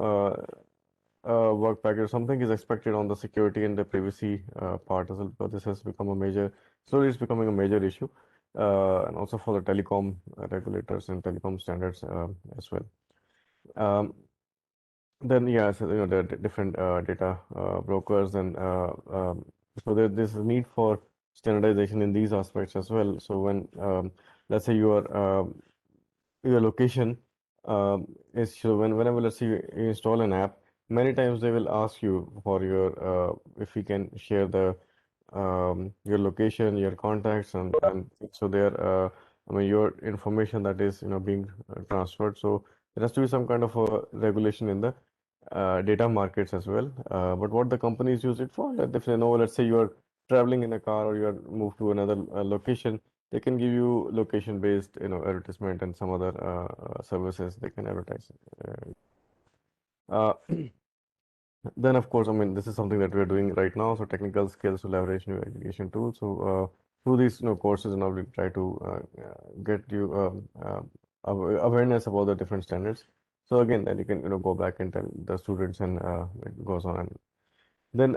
A: work package. Something is expected on the security and the privacy part as well, because this has become a major, slowly it's becoming a major issue, and also for the telecom regulators and telecom standards as well. Um, then yeah, so the different data brokers and so there's a need for standardization in these aspects as well. So when let's say your location is so whenever let's say you install an app, many times they will ask you for your if you can share your location, your contacts, and so there I mean your information that is being transferred. So there has to be some kind of a regulation in the data markets as well. But what the companies use it for, that if they know, let's say you are traveling in a car or you are moved to another location, they can give you location-based, advertisement and some other services they can advertise. Uh, Then, of course, I mean, this is something that we're doing right now. So, technical skills to leverage new education tools. So, through these, courses, and we try to get you awareness about the different standards. So, again, then you can, go back and tell the students, and it goes on. And then,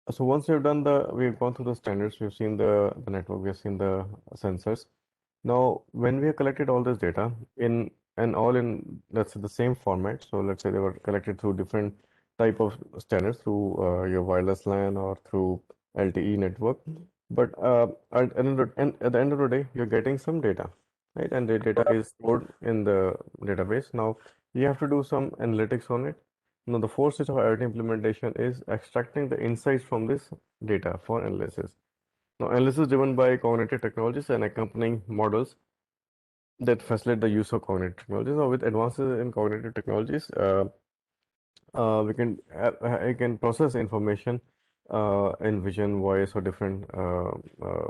A: so once we've gone through the standards, we've seen the network, we've seen the sensors. Now, when we have collected all this data all in, let's say, the same format. So let's say they were collected through different type of standards, through your wireless LAN or through LTE network. But at the end of the day, you're getting some data, right? And the data is stored in the database. Now, you have to do some analytics on it. Now, the fourth stage of IoT implementation is extracting the insights from this data for analysis. Now, analysis is driven by cognitive technologies and accompanying models that facilitate the use of cognitive technologies. Now, with advances in cognitive technologies, we can process information in vision, voice, or different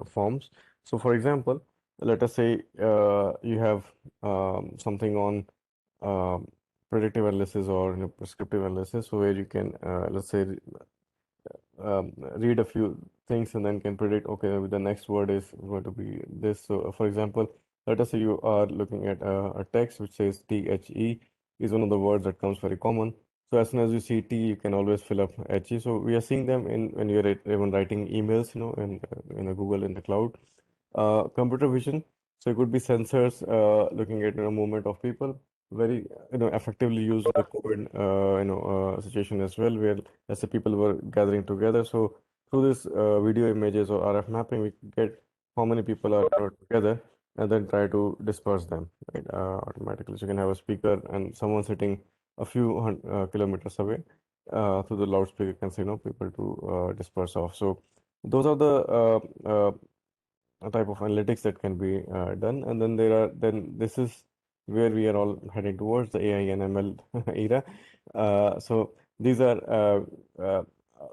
A: forms. So, for example, let us say you have something on um, predictive analysis or prescriptive analysis, so where you can let's say read a few things and then can predict, okay, maybe the next word is going to be this. So, for example, let us say you are looking at a text which says THE is one of the words that comes very common. So as soon as you see T, you can always fill up HE. So we are seeing them in when you're even writing emails, in a Google in the cloud. Computer vision. So it could be sensors looking at movement of people. Very effectively used in the COVID situation as well, where as the people were gathering together. So through this video images or RF mapping, we get how many people are together and then try to disperse them, right, automatically. So you can have a speaker and someone sitting a few kilometers away. Through the loudspeaker, can say, people to disperse off. So those are the a type of analytics that can be done. And then then this is where we are all heading towards the AI and ML era. So these are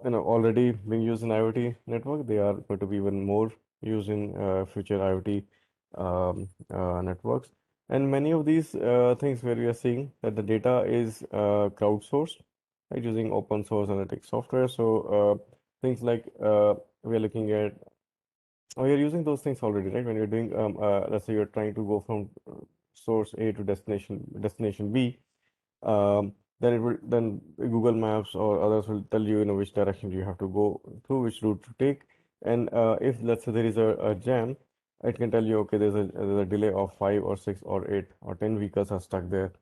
A: already being used in IoT network. They are going to be even more used in future IoT networks. And many of these things where we are seeing that the data is crowdsourced, right, using open source analytics software. So things like we are looking at, oh, you're using those things already, right? When you're doing, let's say you're trying to go from source A to destination B, then then Google Maps or others will tell you, which direction you have to go through, which route to take. And if let's say there is a jam, it can tell you, okay, there's a delay of 5 or 6 or 8 or 10 vehicles are stuck there.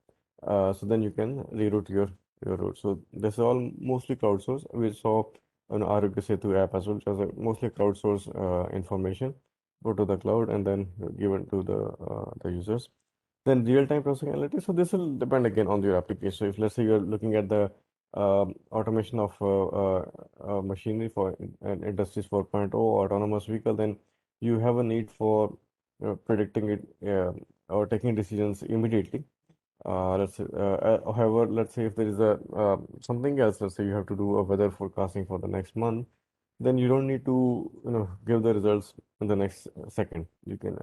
A: So then you can reroute your route. So this is all mostly crowdsourced. We saw an Arogya Setu app as well, which was mostly crowdsourced information, go to the cloud and then given to the users. Then real-time processing analytics. So this will depend again on your application. So if let's say you're looking at the automation of machinery for industries 4.0 autonomous vehicle, then you have a need for predicting it or taking decisions immediately. However, let's say if there is a something else, let's say you have to do a weather forecasting for the next month, then you don't need to, give the results in the next second. You can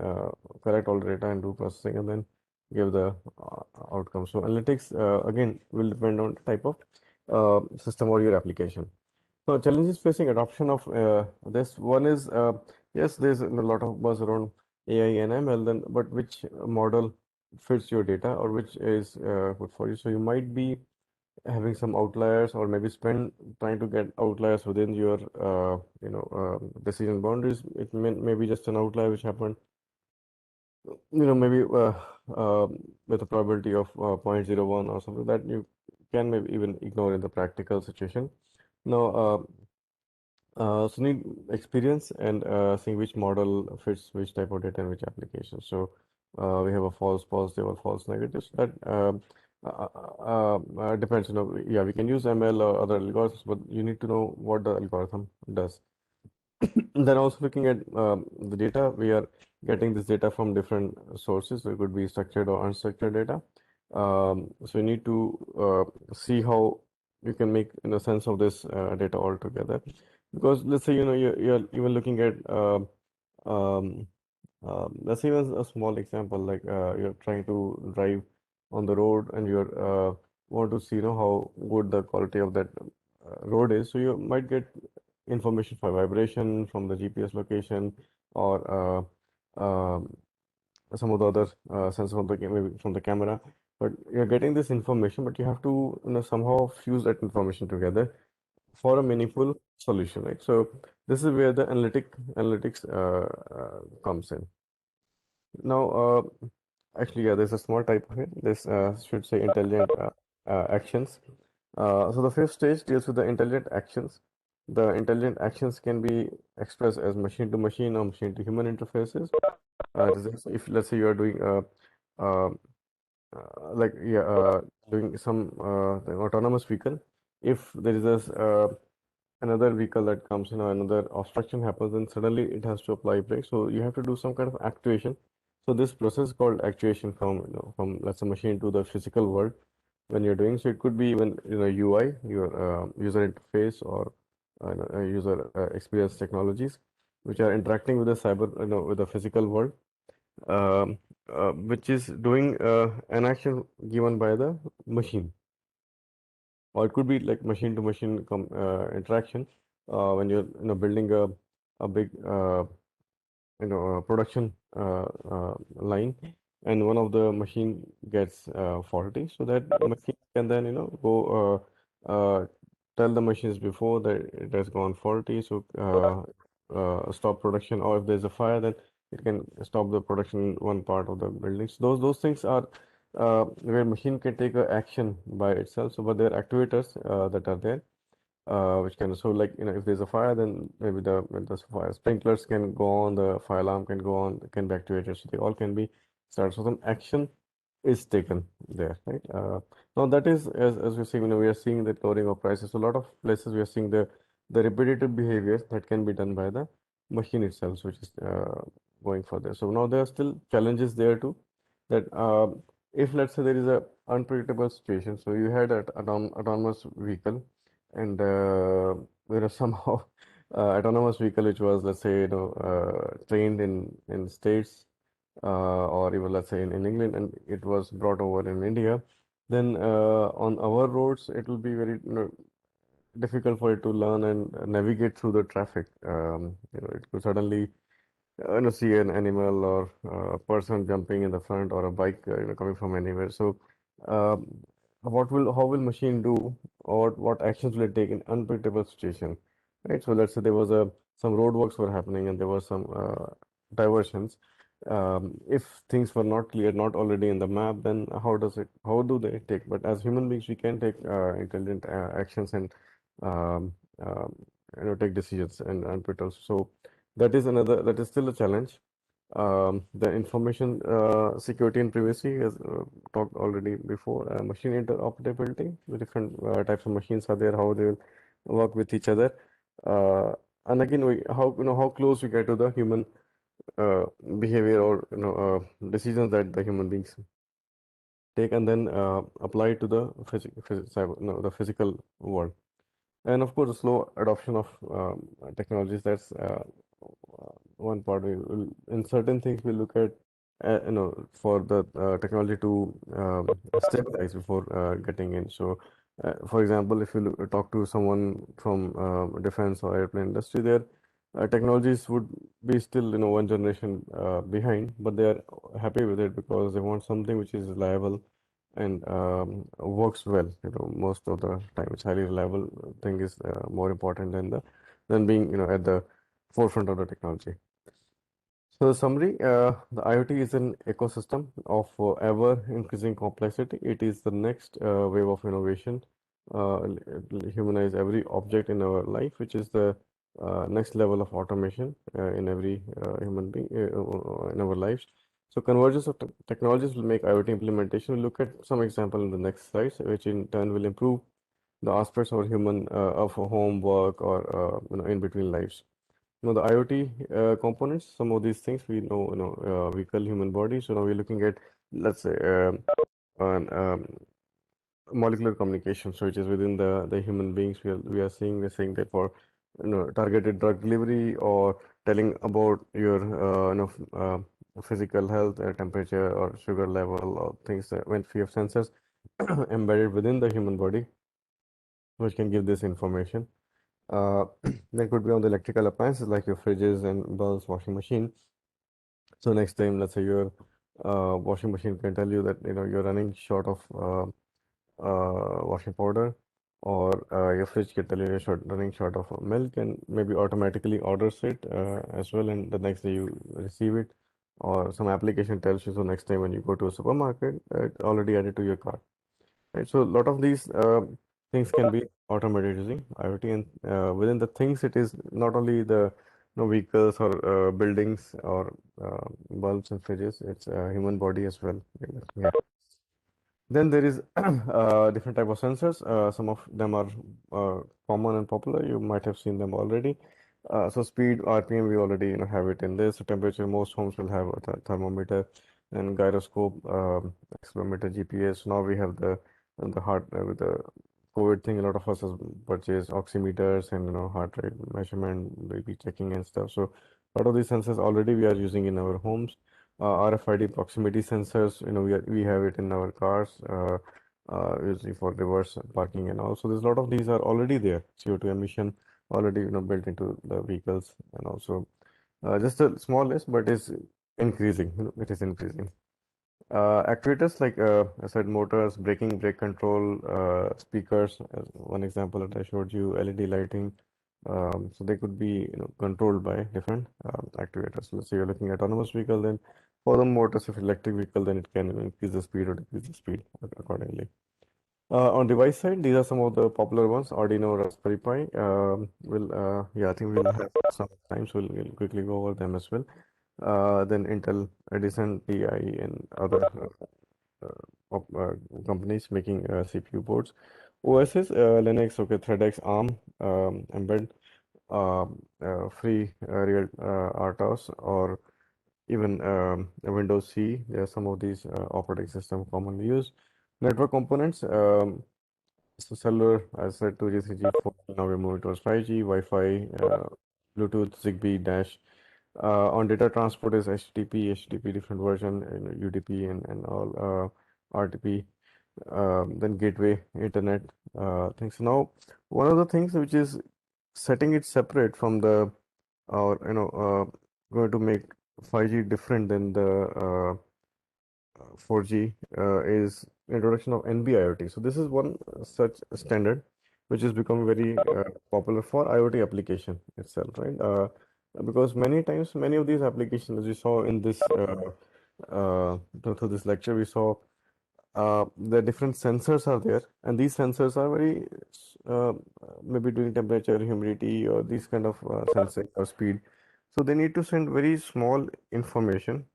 A: collect all the data and do processing and then give the outcome. So analytics again will depend on type of system or your application. So challenges facing adoption of this one is yes, there's a lot of buzz around AI and ML, then but which model fits your data or which is good for you. So you might be having some outliers or maybe spend trying to get outliers within your decision boundaries. It may be just an outlier which happened, maybe with a probability of 0.01 or something that you can maybe even ignore in the practical situation. Now, so need experience and seeing which model fits which type of data and which application. So we have a false positive or false negative. So that depends. Yeah, we can use ML or other algorithms, but you need to know what the algorithm does. Then also looking at the data, we are getting this data from different sources. So it could be structured or unstructured data. So you need to see how you can make sense of this data altogether. Because let's say you're even looking at Let's say a small example, like you're trying to drive on the road and you're want to see, how good the quality of that road is. So you might get information from vibration from the GPS location or some of the other sensors from maybe from the camera. But you're getting this information, but you have to, somehow fuse that information together for a meaningful solution, right? So this is where the analytics comes in. Now, actually, yeah, there's a small type of it. This should say intelligent actions. So the fifth stage deals with the intelligent actions. The intelligent actions can be expressed as machine to machine or machine to human interfaces. If let's say you are doing uh, like yeah, doing some the autonomous vehicle, if there is another vehicle that comes, another obstruction happens, then suddenly it has to apply brakes. So you have to do some kind of actuation. So this process is called actuation from, from let's say machine to the physical world when you're doing. So it could be even, UI, your user interface, or user experience technologies, which are interacting with the cyber, with the physical world, um, which is doing an action given by the machine, or it could be like machine to machine interaction when you're, building a big production line, and one of the machine gets faulty, so that machine can then, go tell the machines before that it has gone faulty, so stop production, or if there's a fire, then it can stop the production in one part of the building. So those things are where machine can take a action by itself. So but there are actuators that are there, which can, so like, if there's a fire, then maybe the fire sprinklers can go on, the fire alarm can go on, can be activated, so they all can be started. So some action is taken there, right? Now that is, as we're seeing, we are seeing the lowering of prices. So a lot of places we are seeing the repetitive behaviors that can be done by the machine itself, which is going further. So now there are still challenges there too, that if let's say there is a unpredictable situation, so you had an autonomous vehicle, and there is somehow autonomous vehicle which was, let's say, trained in states, or even let's say in England, and it was brought over in India, then on our roads it will be very, difficult for it to learn and navigate through the traffic. It could suddenly see an animal or a person jumping in the front, or a bike coming from anywhere. So um, how will machine do, or what actions will it take in unpredictable situation, right? So let's say there was a some roadworks were happening, and there were some diversions. If things were not clear, not already in the map, then how do they take? But as human beings, we can take intelligent actions, and um, um, take decisions and unpredictable. So that is still a challenge. The information security and privacy, as talked already before. Machine interoperability, the different types of machines are there, how they will work with each other. Uh, and again, how close we get to the human uh, behavior, or decisions that the human beings take, and then apply to the the physical world. And of course, the slow adoption of technologies. That's one part. In certain things, we look at, for the technology to stabilize before getting in. So, for example, if you talk to someone from defense or airplane industry, their technologies would be still, one generation behind, but they are happy with it because they want something which is reliable and works well. Most of the time, it's highly reliable. Thing is more important than being, at the forefront of the technology. So the summary, the IoT is an ecosystem of ever increasing complexity. It is the next wave of innovation. Humanize every object in our life, which is the next level of automation in every human being in our lives. So convergence of technologies will make IoT implementation. We'll look at some example in the next slides, which in turn will improve the aspects of human of home work, or in between lives. The IoT components, some of these things we know, vehicle, human body. So now we're looking at, let's say, an, molecular communication, so which is within the human beings. We're saying that for targeted drug delivery or telling about your physical health, temperature or sugar level or things that when we have sensors embedded within the human body, which can give this information. Uh, that could be on the electrical appliances like your fridges and bulbs, washing machine. So next time, let's say your washing machine can tell you that you're running short of washing powder, or your fridge can tell you you're running short of milk, and maybe automatically orders it as well, and the next day you receive it, or some application tells you so next time when you go to a supermarket, it already added to your cart. Right, so a lot of these things can be automated using IoT, and within the things, it is not only the vehicles or buildings or bulbs and fridges, it's human body as well. Yeah. Then there is different type of sensors. Some of them are common and popular. You might have seen them already. So speed, RPM, we already have it in this. So temperature, most homes will have a thermometer and gyroscope, accelerometer, GPS. Now we have the heart with the COVID thing. A lot of us has purchased oximeters and heart rate measurement, BP checking and stuff. So a lot of these sensors already we are using in our homes. RFID proximity sensors, we have it in our cars, usually for reverse parking and all. So there's a lot of these are already there. CO2 emission already, built into the vehicles, and also just a small list, but it's increasing. It is increasing. Actuators like I said, motors, braking, brake control, speakers. As one example that I showed you, LED lighting. So they could be controlled by different actuators. Let's say you're looking at autonomous vehicle, then for the motors, if electric vehicle, then it can increase the speed or decrease the speed accordingly. On device side, these are some of the popular ones. Arduino, Raspberry Pi. Yeah, I think we'll have some time, so we'll quickly go over them as well. Then Intel, Edison, TI, and other companies making CPU boards. OSs, Linux, okay, ThreadX, ARM, Embed, free real RTOS, or even Windows C. There are some of these operating system commonly used. Network components, so cellular, as I said, 2G, 3G, 4G, now we're moving towards 5G, Wi-Fi, Bluetooth, Zigbee, Dash. On data transport is HTTP different version, UDP and all, RTP, then gateway, internet things. Now, one of the things which is setting it separate from the, or going to make 5G different than the 4G is introduction of NB-IoT. So this is one such standard which has become very popular for IoT application itself, right? Because many times, many of these applications, as we saw in this through this lecture, we saw the different sensors are there, and these sensors are very uh, maybe doing temperature, humidity, or these kind of sensing or speed. So they need to send very small information,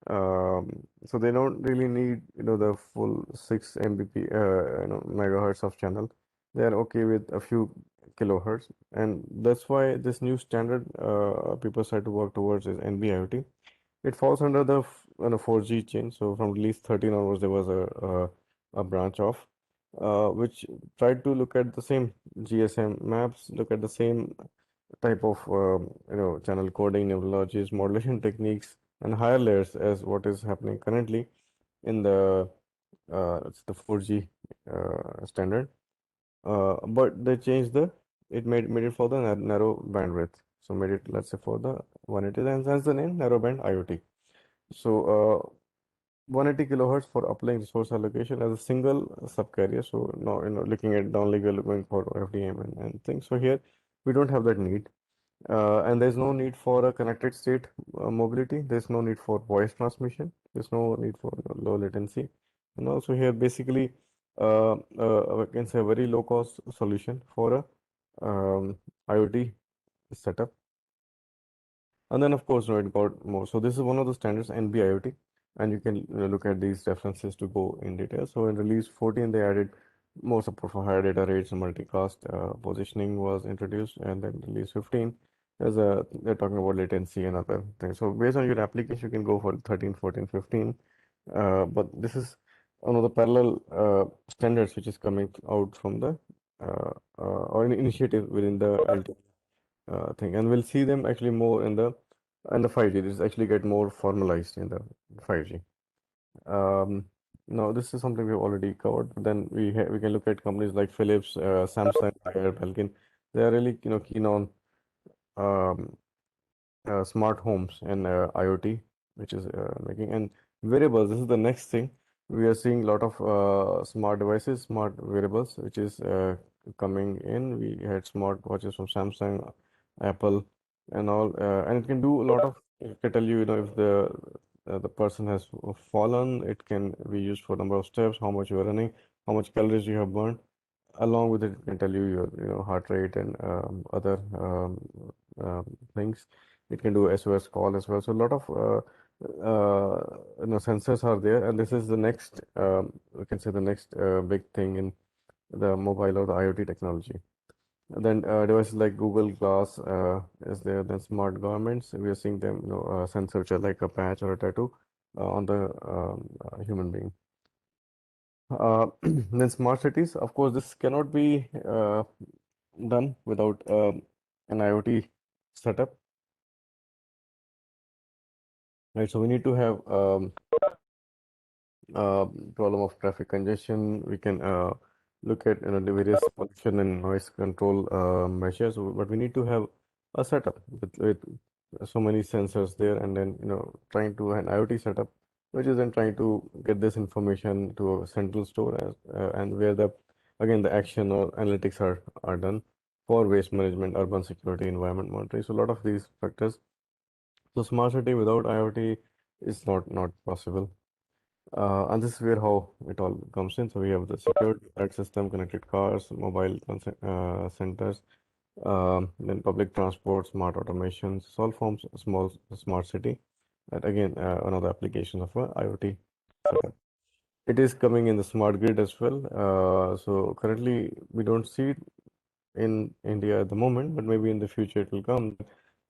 A: so they don't really need, the full 6 Mbp, megahertz of channel. They are okay with a few kilohertz, and that's why this new standard people start to work towards is NB-IoT. It falls under the 4G chain. So from release 13 onwards, there was a branch of which tried to look at the same GSM maps, look at the same type of channel coding, neurologies, modulation techniques, and higher layers as what is happening currently in it's the 4G standard. But they changed it made it for the narrow bandwidth. So made it, let's say, for the 180, and hence the name narrowband IoT. So 180 kilohertz for uplink resource allocation as a single subcarrier. So now, looking at downlink, we're going for FDM and things. So here we don't have that need. And there's no need for a connected state mobility. There's no need for voice transmission. There's no need for low latency. And also here, basically, I can say a very low cost solution for a IoT setup. And then, of course, it got more. So this is one of the standards, NB-IoT, and you can look at these references to go in detail. So in release 14, they added more support for higher data rates and multicast positioning was introduced, and then release 15, they're talking about latency and other things. So based on your application, you can go for 13, 14, 15. But this is one of the parallel standards which is coming out from the or an initiative within the LT. thing, and we'll see them actually more in the 5G. This actually get more formalized in the 5G. Um, now this is something we've already covered. But then we can look at companies like Philips, Samsung, Bayer, Belkin. They are really keen on um, smart homes and IoT, which is making and wearables. This is the next thing. We are seeing a lot of smart devices, smart wearables, which is coming in. We had smart watches from Samsung, Apple, and all, and it can do a lot of. It can tell you, if the person has fallen. It can be used for number of steps, how much you are running, how much calories you have burned. Along with it, it can tell you your heart rate and other things. It can do SOS call as well. So a lot of sensors are there, and this is the next we can say the next big thing in the mobile or the IoT technology. And then devices like Google Glass is there. Then smart garments, we are seeing them, sensor which are like a patch or a tattoo on the human being. Then smart cities, of course, this cannot be done without an IoT setup, right? So we need to have uh, problem of traffic congestion. We can look at the various pollution and noise control measures, but we need to have a setup with so many sensors there, and then trying to an IoT setup, which is then trying to get this information to a central store and where the again the action or analytics are done for waste management, urban security, environment monitoring. So a lot of these factors. So smart city without IoT is not possible. And this is where how it all comes in. So we have the secured alert system, connected cars, mobile centers, then public transport, smart automations, all forms a small smart city. And again, another application of a IoT setup. It is coming in the smart grid as well. So currently we don't see it in India at the moment, but maybe in the future it will come.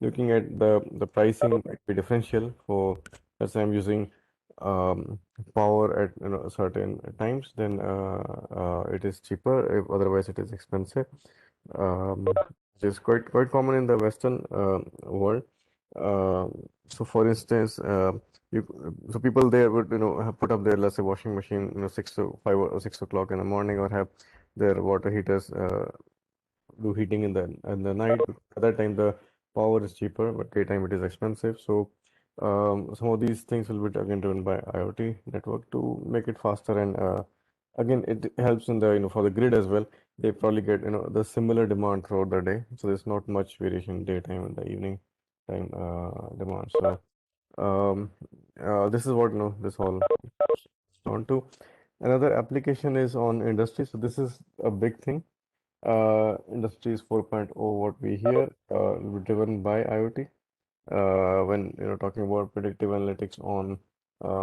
A: Looking at the pricing might be differential for, let's say I'm using um, power at certain times, then it is cheaper. If otherwise, it is expensive. Which is quite common in the Western world. So, for instance, you so people there would have put up their, let's say, washing machine 6 to 5 or 6 o'clock in the morning, or have their water heaters do heating in the night. At that time, the power is cheaper, but daytime it is expensive. So some of these things will be again driven by IoT network to make it faster, and again it helps in the for the grid as well. They probably get the similar demand throughout the day, so there's not much variation daytime and the evening time demand. So this is what this all on to. Another application is on industry. So this is a big thing. Industries 4.0, what we hear, will be driven by IoT. When talking about predictive analytics on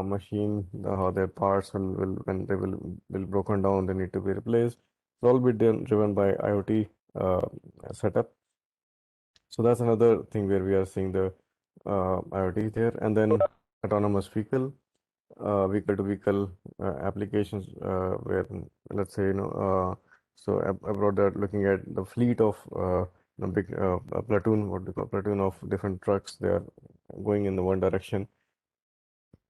A: machine, how their parts will when they will broken down, they need to be replaced. It's all be driven by IoT setup. So that's another thing where we are seeing the IoT there, and then autonomous vehicle to vehicle applications where, let's say, so abroad they're looking at the fleet of big a platoon, what we call platoon of different trucks. They are going in the one direction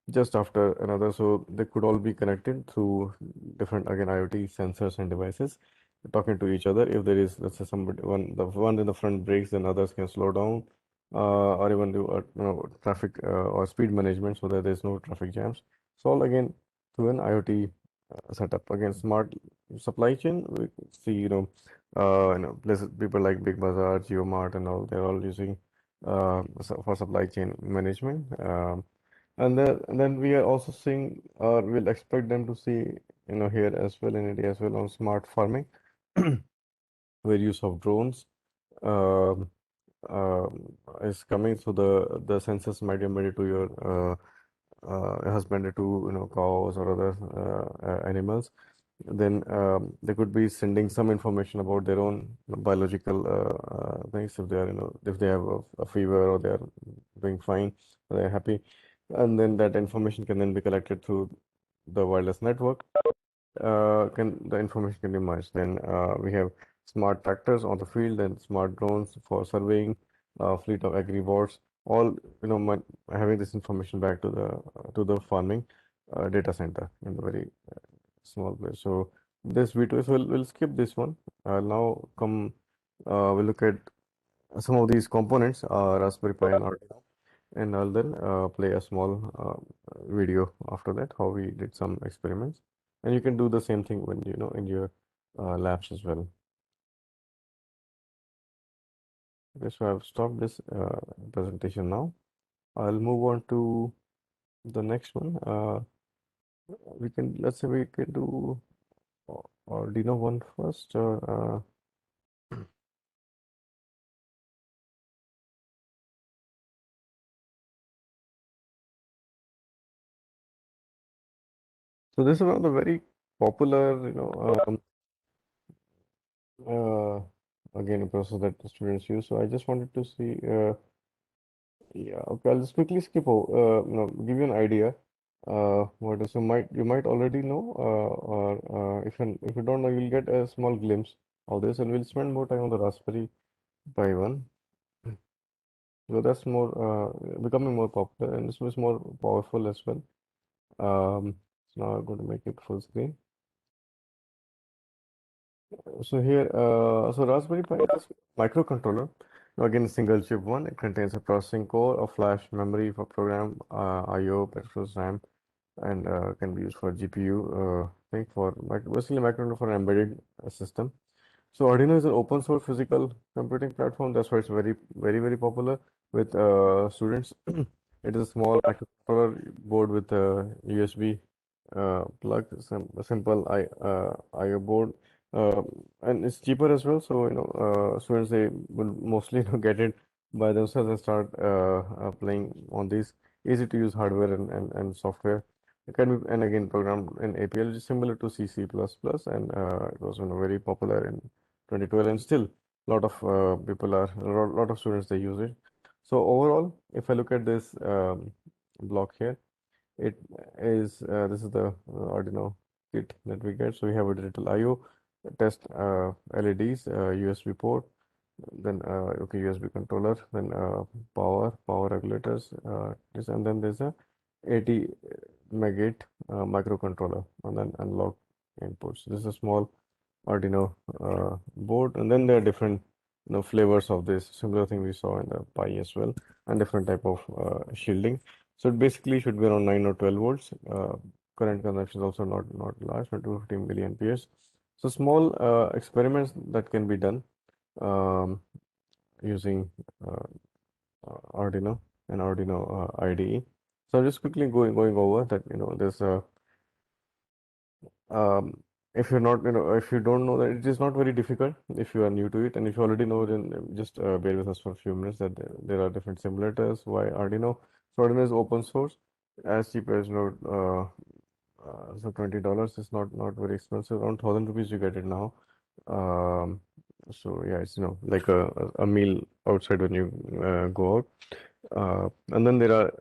A: just after another, so they could all be connected through different, again, IoT sensors and devices talking to each other. If there is, let's say, the one in the front breaks, then others can slow down, or even do traffic or speed management so that there's no traffic jams. So all again through an IoT setup. Again, smart supply chain. We see, places, people like Big Bazaar, GeoMart, and all. They're all using for supply chain management. And then we are also seeing, or we'll expect them to see, here as well in India as well, on smart farming, where use of drones um, is coming. So the sensors might be embedded to your husbandry to cows or other animals. Then they could be sending some information about their own biological things, if they are if they have a fever or they are doing fine, they're happy, and then that information can then be collected through the wireless network. Can the information can be merged. Then we have smart tractors on the field and smart drones for surveying, fleet of agri-bots, all having this information back to the farming data center in a very small place. So this V2S will skip this one. Now come we'll look at some of these components, Raspberry Pi and Arduino, and I'll then play a small video after that, how we did some experiments. And you can do the same thing when in your labs as well. Okay, so I've stopped this presentation now. I'll move on to the next one. Let's say we can do Arduino one first. So this is one of the very popular, uh, again, a process that the students use. So I just wanted to see, yeah, okay, I'll just quickly skip over, give you an idea. What is, so you might already know, or if you don't know, you'll get a small glimpse of this, and we'll spend more time on the Raspberry Pi one. So that's more becoming more popular, and this was more powerful as well. So now I'm going to make it full screen. So here, so Raspberry Pi is a microcontroller. Now again, single chip one. It contains a processing core, a flash memory for program, I/O, peripherals, RAM, and can be used for GPU. Think for basically microcontroller for an embedded system. So Arduino is an open source physical computing platform. That's why it's very popular with students. It is a small microcontroller board with a USB plug, a simple I/O board, uh, and it's cheaper as well. So students they will mostly get it by themselves and start playing on these easy to use hardware and software. It can be and again programmed in APL, which is similar to C, C++, and it was very popular in 2012, and still a lot of people are a lot of students they use it. So overall, if I look at this block here, it is this is the Arduino kit that we get. So we have a digital I/O test LEDs, USB port, then okay USB controller, then power regulators, this, and then there's a 80 megate microcontroller, and then analog inputs. This is a small Arduino board, and then there are different flavors of this. Similar thing we saw in the Pi as well, and different type of shielding. So it basically should be around 9 or 12 volts. Current consumption is also not large, not 250 milliamperes. So small experiments that can be done um, using uh, Arduino and Arduino IDE. So I'm just quickly going over that. There's a if you're not, if you don't know that, it is not very difficult if you are new to it, and if you already know, then just bear with us for a few minutes that there are different simulators. Why Arduino? So Arduino is open source, as cheap as so $20 is not very expensive. Around 1,000 rupees you get it now. Um, so yeah, it's like a meal outside when you go out. And then there are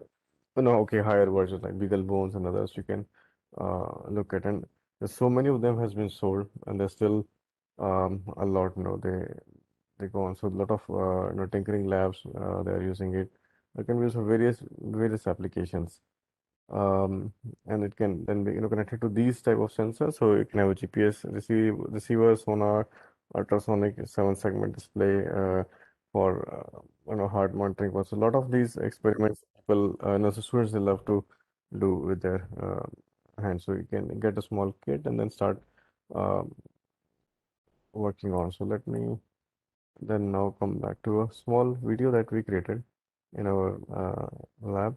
A: okay, higher versions like Beagle Bones and others you can look at, and there's so many of them has been sold, and there's still a lot. They go on. So a lot of tinkering labs they're using it. It can be used for various applications. Um, and it can then be connected to these type of sensors. So you can have a GPS receiver, sonar, ultrasonic 7 segment display for heart monitoring. So a lot of these experiments people so students they love to do with their hands. So you can get a small kit and then start um working on. So let me then now come back to a small video that we created in our lab.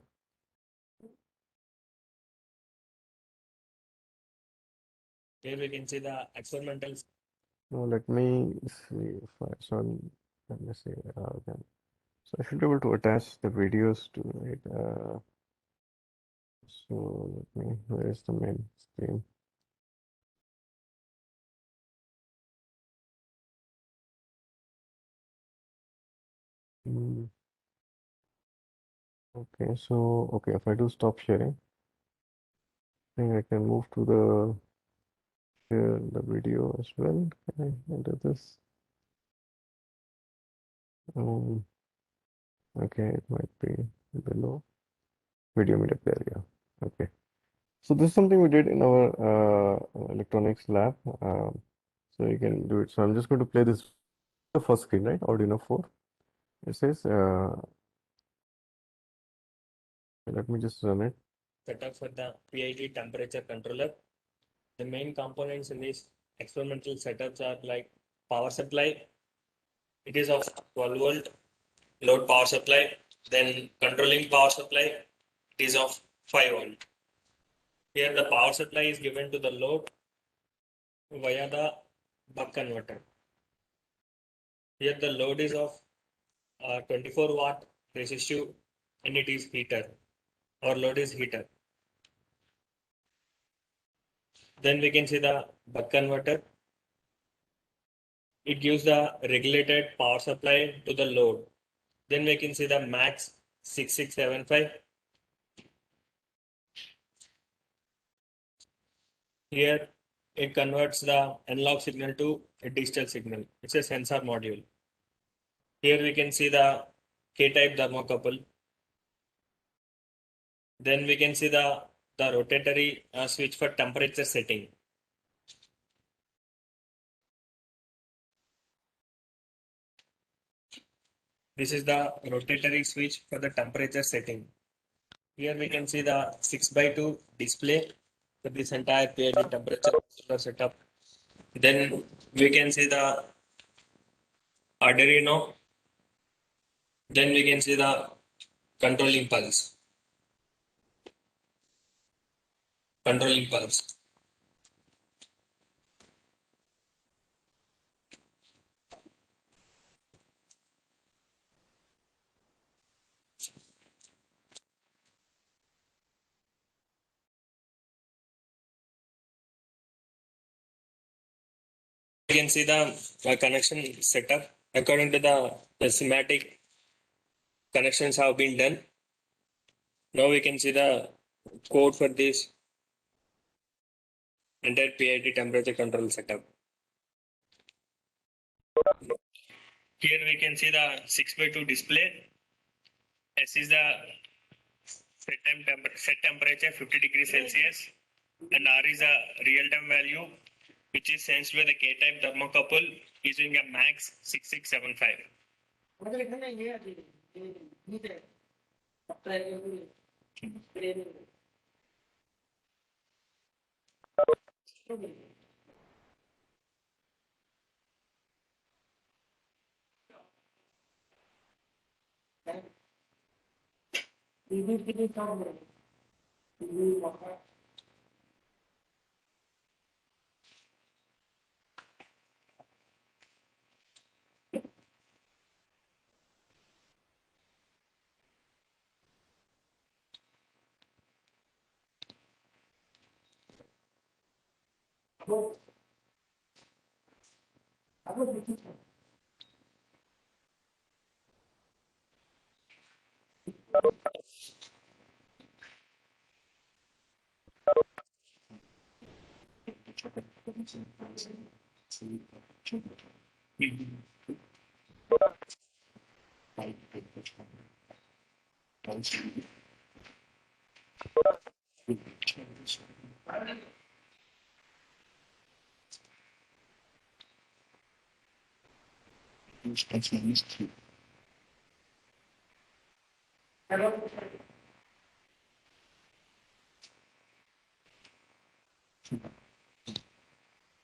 C: Here we can see the experimental.
A: Now let me see if let me see again. So I should be able to attach the videos to it. So where is the main screen? Hmm, okay, so okay, if I do stop sharing, I think I can move to the share the video as well. Can I do this? Um, okay, it might be below video media player. Yeah. Okay. So this is something we did in our electronics lab. So you can do it. So I'm just going to play this the first screen, right? Arduino 4. It says, let me just run it.
C: Setup for the PID temperature controller. The main components in these experimental setups are like power supply. It is of 12 volt load power supply. Then controlling power supply. It is of 5 volt. Here the power supply is given to the load via the buck converter. Here the load is of 24 watt resistive and it is heater. Our load is heater. Then we can see the buck converter. It gives the regulated power supply to the load. Then we can see the max 6675. Here it converts the analog signal to a digital signal. It's a sensor module. Here we can see the K-type thermocouple. Then we can see the rotatory switch for temperature setting. This is the rotatory switch for the temperature setting. Here we can see the 6x2 display for this entire PID temperature setup. Then we can see the Arduino. Then we can see the controlling pulse. Controlling pulse. We can see the connection setup according to the schematic connections have been done. Now we can see the code for this entire PID temperature control setup. Here we can see the 6x2 display. S is the set temperature 50 degrees Celsius and R is a real time value which is sensed by the K-type thermocouple using a max 6675.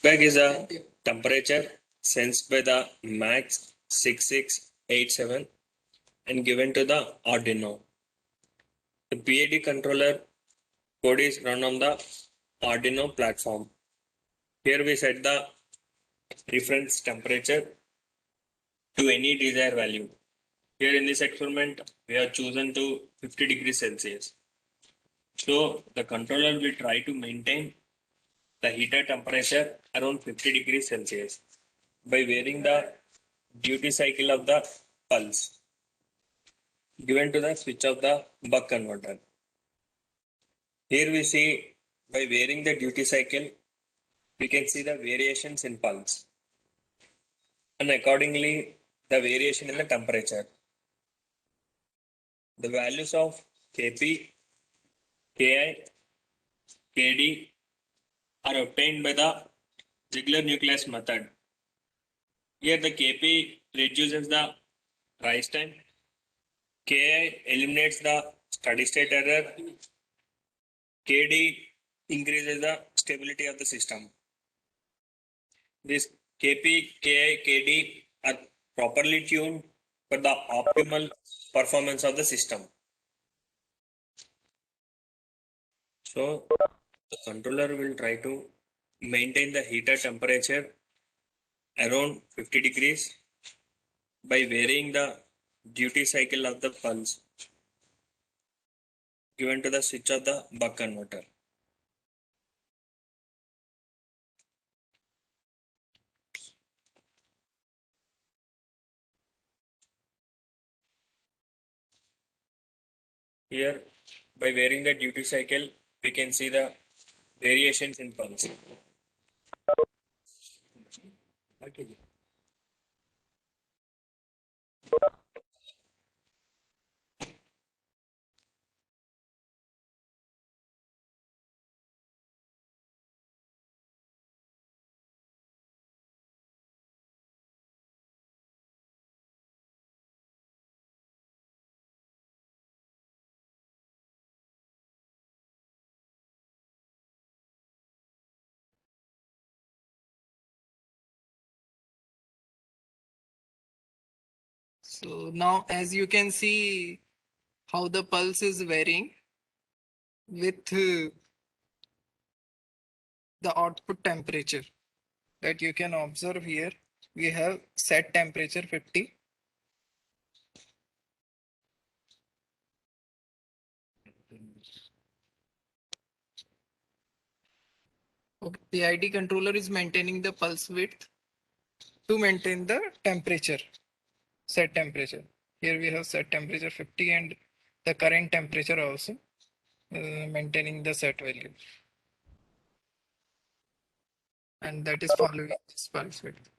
C: Bag is a temperature sensed by the max 6687 and given to the Arduino. The PID controller code is run on the Arduino platform. Here we set the reference temperature to any desired value. Here in this experiment, we have chosen to 50 degrees Celsius. So the controller will try to maintain the heater temperature around 50 degrees Celsius by varying the duty cycle of the pulse given to the switch of the buck converter. Here we see by varying the duty cycle, we can see the variations in pulse. And accordingly, the variation in the temperature. The values of Kp, Ki, Kd are obtained by the Ziegler nucleus method. Here the Kp reduces the rise time, Ki eliminates the steady state error, Kd increases the stability of the system. This Kp, Ki, Kd are properly tuned for the optimal performance of the system. So the controller will try to maintain the heater temperature around 50 degrees by varying the duty cycle of the pulse given to the switch of the buck converter. Here, by varying the duty cycle, we can see the variations in pulse. Okay.
D: So now as you can see how the pulse is varying with the output temperature that you can observe here. We have set temperature 50. Okay. The ID controller is maintaining the pulse width to maintain the temperature, set temperature. Here we have set temperature 50 and the current temperature also maintaining the set value. And that is following this pulse width.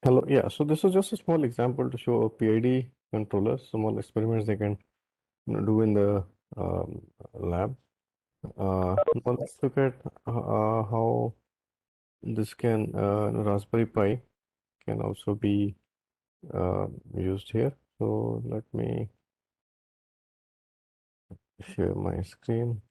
A: Hello, yeah, so this is just a small example to show a PID controller, small experiments they can do in the lab. Now let's look at how this can Raspberry Pi can also be used here. So let me share my screen.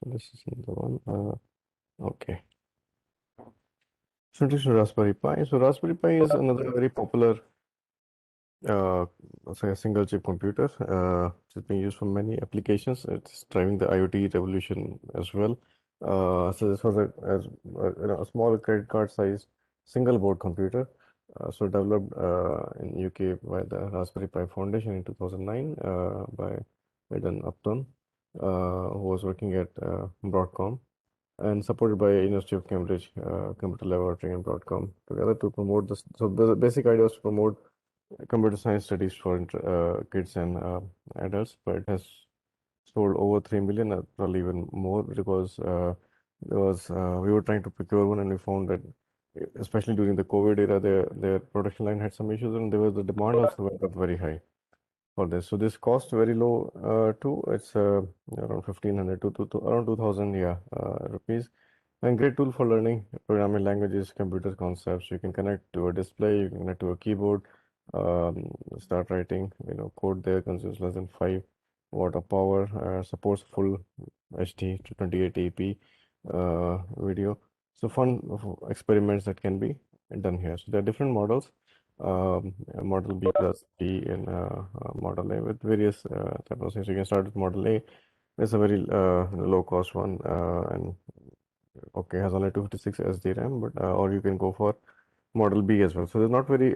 A: So this is the one. Okay. So this is Raspberry Pi. So Raspberry Pi is another very popular uh, say a single chip computer. It's being used for many applications. It's driving the IoT revolution as well. So this was a small credit card sized single board computer. So developed in UK by the Raspberry Pi Foundation in 2009 by Aidan Upton, who was working at Broadcom, and supported by University of Cambridge Computer Laboratory and Broadcom together to promote this. So the basic idea was to promote computer science studies for kids and adults, but it has sold over 3 million, probably even more, because there was we were trying to procure one and we found that especially during the COVID era, their production line had some issues, and there was the demand also went up very high for this. So this cost very low too. It's around 1,500 to around 2,000, yeah, rupees. And great tool for learning programming languages, computer concepts. You can connect to a display, you can connect to a keyboard, start writing, code there, consumes less than 5 watt of power, supports full HD to 2880p video. So fun experiments that can be done here. So there are different models. Model B plus D and Model A with various type of things. You can start with Model A. It's a very low cost one, and okay, has only 256 SD RAM, but or you can go for Model B as well. So they're not very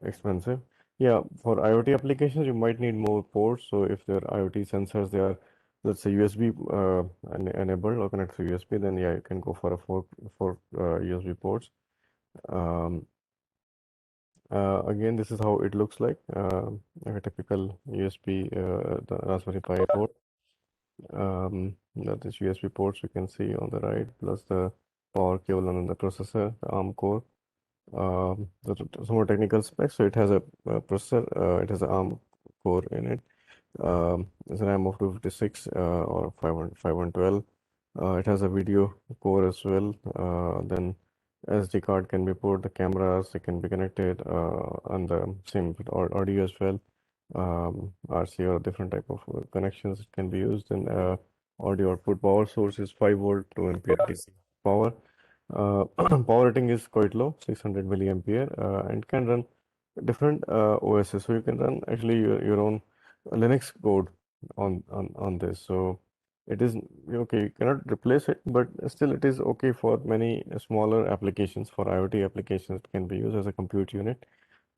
A: expensive. Yeah, for IoT applications, you might need more ports. So if there are IoT sensors, they are, let's say, USB enabled or connect to USB, then yeah, you can go for a four USB ports. Um, Again, this is how it looks like, a typical USB, the Raspberry Pi board. That is USB ports you can see on the right, plus the power cable and the processor, the ARM core. Some more technical specs. So it has a processor, it has an ARM core in it. It's a RAM of 256 or 512. It has a video core as well. Then SD card can be put, the cameras it can be connected, and the same with audio as well. RC or different type of connections can be used. And audio output power source is 5 volt, 2 ampere DC power. Power rating is quite low, 600 milliampere, and can run different OSs. So you can run actually your own Linux code on this. So it is okay. You cannot replace it, but still it is okay for many smaller applications. For IoT applications, it can be used as a compute unit.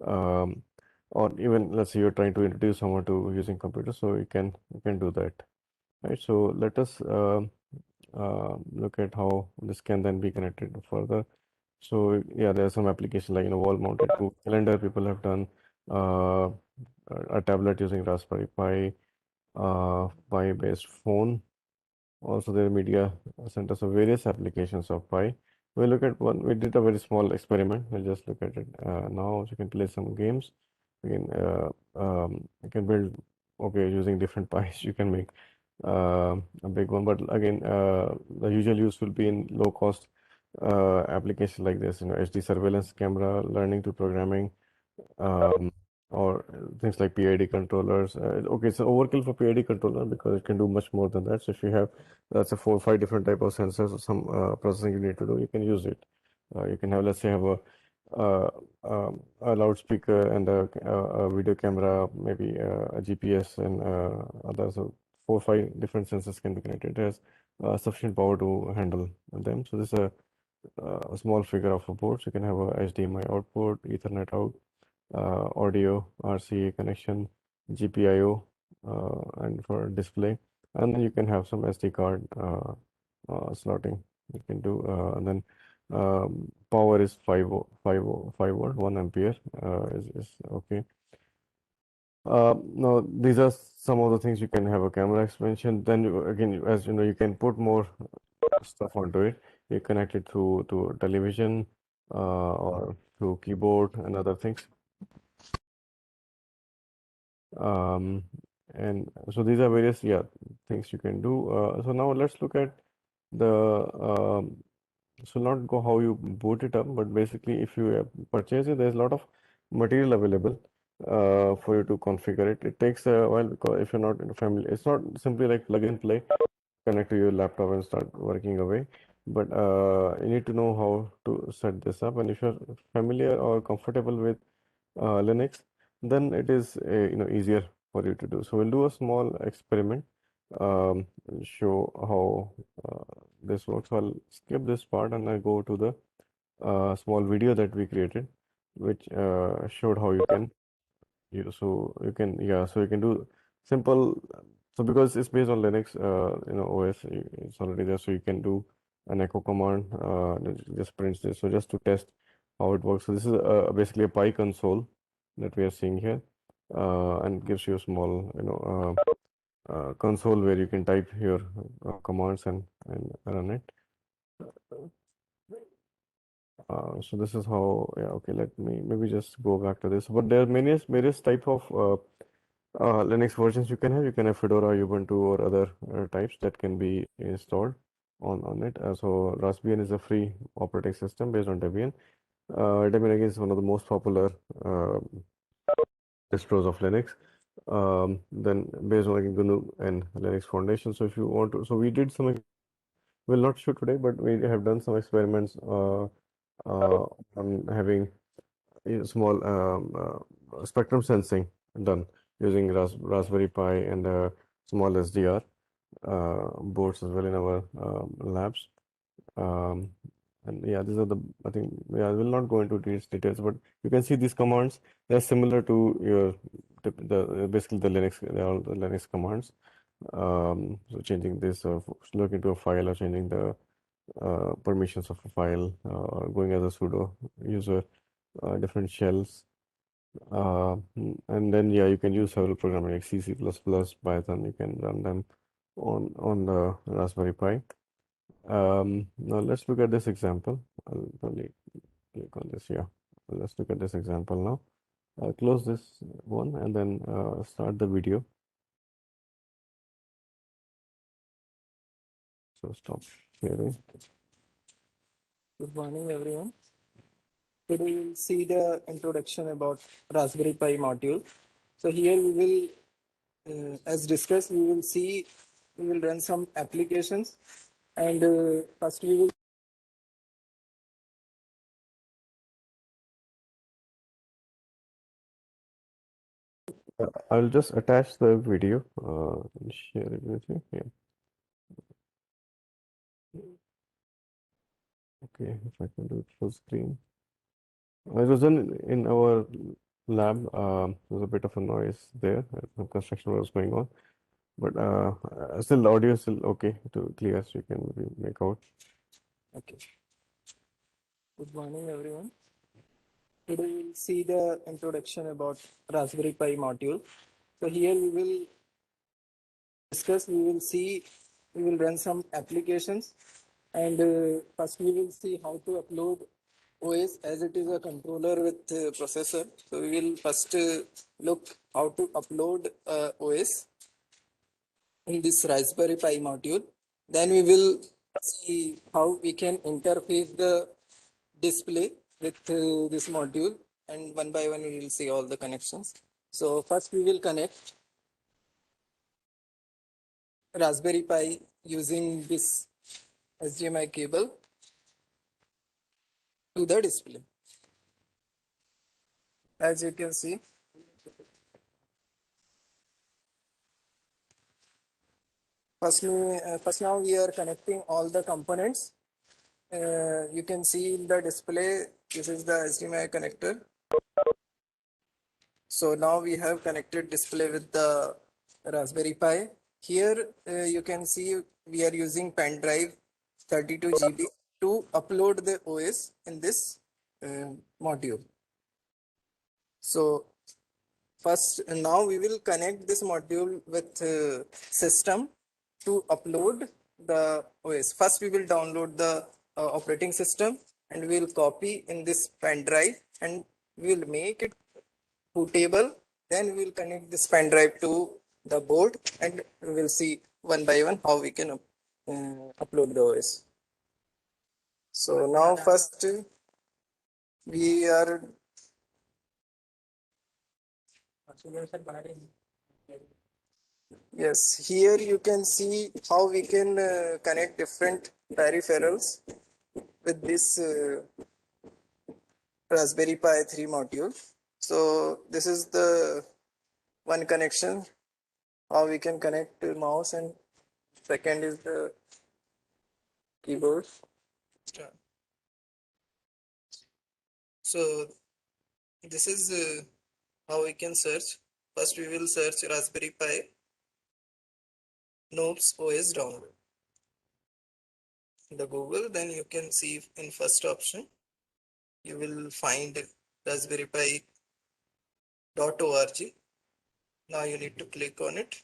A: Um, or even let's say you're trying to introduce someone to using computers, so you can do that, right? So let us look at how this can then be connected further. So yeah, there are some applications like wall mounted calendar people have done, uh, a tablet using Raspberry Pi, Pi based phone. Also there are media centers of various applications of Pi. We look at one. We did a very small experiment. We'll just look at it now. So you can play some games. You can build, okay, using different Pis. You can make a big one. But again, the usual use will be in low cost applications like this, HD surveillance camera, learning to programming, um, or things like PID controllers. Okay, it's an overkill for PID controller because it can do much more than that. So if you have, that's a 4 or 5 different type of sensors or some processing you need to do, you can use it. You can have, let's say, have uh, a loudspeaker and a video camera, maybe a GPS and others. So 4 or 5 different sensors can be connected. It has sufficient power to handle them. So this is a small figure of a board. So you can have a HDMI output, Ethernet out, audio, RCA connection, GPIO, and for display. And then you can have some SD card slotting. You can do, and then power is 5 volt, 1 ampere is okay. Now these are some of the things you can have a camera expansion. Then again, as you know, you can put more stuff onto it. You connect it to television or through keyboard and other things. Um, and so these are various, yeah, things you can do. So now let's look at the so not go how you boot it up, but basically if you purchase it, there's a lot of material available for you to configure it. It takes a while because if you're not in a family, it's not simply like plug and play, connect to your laptop and start working away. But you need to know how to set this up. And if you're familiar or comfortable with Linux, then it is easier for you to do. So we'll do a small experiment, and show how this works. So I'll skip this part and I go to the small video that we created, which showed how you can so you can, yeah, so you can do simple. So because it's based on Linux, OS, it's already there. So you can do an echo command that just prints this. So just to test how it works. So this is basically a Pi console that we are seeing here, and gives you a small, console where you can type your commands and run it. So this is how, yeah, okay, let me maybe just go back to this. But there are various type of Linux versions you can have. You can have Fedora, Ubuntu, or other types that can be installed on it. So Raspbian is a free operating system based on Debian. Debian again is one of the most popular uh, distros of Linux. Then based on like GNU and Linux Foundation. So if you want to, so we did some, will not show today, but we have done some experiments on having a small spectrum sensing done using Raspberry Pi and small SDR boards as well in our labs. Um, and yeah, these are the, I think, yeah, I will not go into these details, but you can see these commands. They're similar to your basically the Linux, they're all the Linux commands. So changing this, look into a file or changing the permissions of a file, going as a sudo user, different shells. And then yeah, you can use several programming like C, C++, Python. You can run them on the Raspberry Pi. Now let's look at this example. I'll only click on this. Yeah, let's look at this example now. I'll close this one and then start the video. So stop sharing.
D: Good morning, everyone. Today we will see the introduction about Raspberry Pi module. So here we will, as discussed, we will run some applications, and first we will.
A: I'll just attach the video and share it with you. Yeah. Okay, if I can do it full screen. It was done in our lab. There's a bit of a noise there. Some construction was going on, but still the audio is still okay to clear, so you can maybe make out.
D: Okay. Good morning, everyone. Today we will see the introduction about Raspberry Pi module. So here we will discuss. We will run some applications, and first we will see how to upload OS as it is a controller with processor. So we will first look how to upload OS in this Raspberry Pi module. Then we will see how we can interface the display with this module, and one by one we will see all the connections. So first we will connect Raspberry Pi using this HDMI cable to the display. As you can see, first now we are connecting all the components. You can see in the display, this is the HDMI connector. So now we have connected display with the Raspberry Pi. Here you can see we are using pen drive 32 GB to upload the OS in this module. So first, now we will connect this module with system to upload the OS. First, we will download the operating system and we will copy in this pen drive and we will make it bootable. Then we will connect this pen drive to the board and we will see one by one how we can upload the OS. So now first we are yes, here you can see how we can connect different peripherals with this Raspberry Pi 3 module. So this is the one connection, how we can connect the mouse, and second is the keyboard. So this is how we can search. First we will search Raspberry Pi Nopes OS download in the Google. Then you can see in first option you will find raspberrypi.org. Now you need to click on it.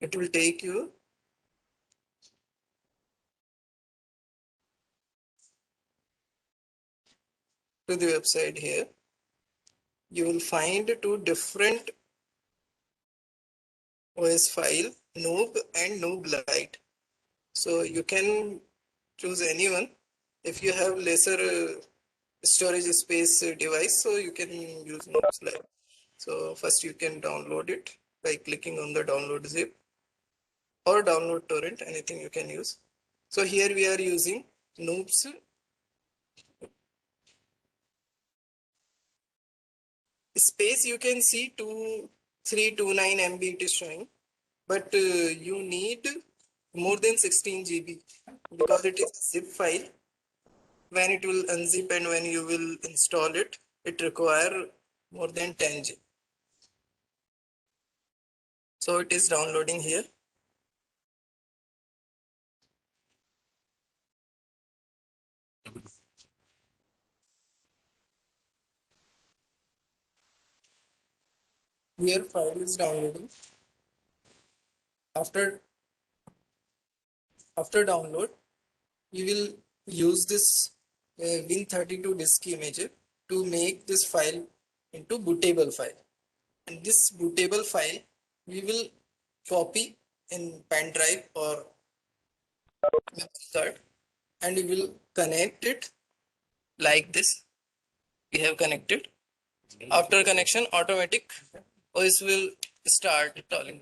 D: It will take you to the website here. You will find two different OS file, Noob and Noob Lite. So you can choose anyone. If you have lesser storage space device, so you can use Noob Lite. So first you can download it by clicking on the download zip or download torrent, anything you can use. So here we are using Noob's space. You can see 2329 MB it is showing, but you need more than 16 GB because it is a zip file. When it will unzip and when you will install it, it require more than 10 GB. So it is downloading here. Here file is downloading. After download, you will use this Win32 disk imager to make this file into bootable file. And this bootable file we will copy in pen drive or memory card, and we will connect it like this. We have connected. After connection, automatic OS will start calling.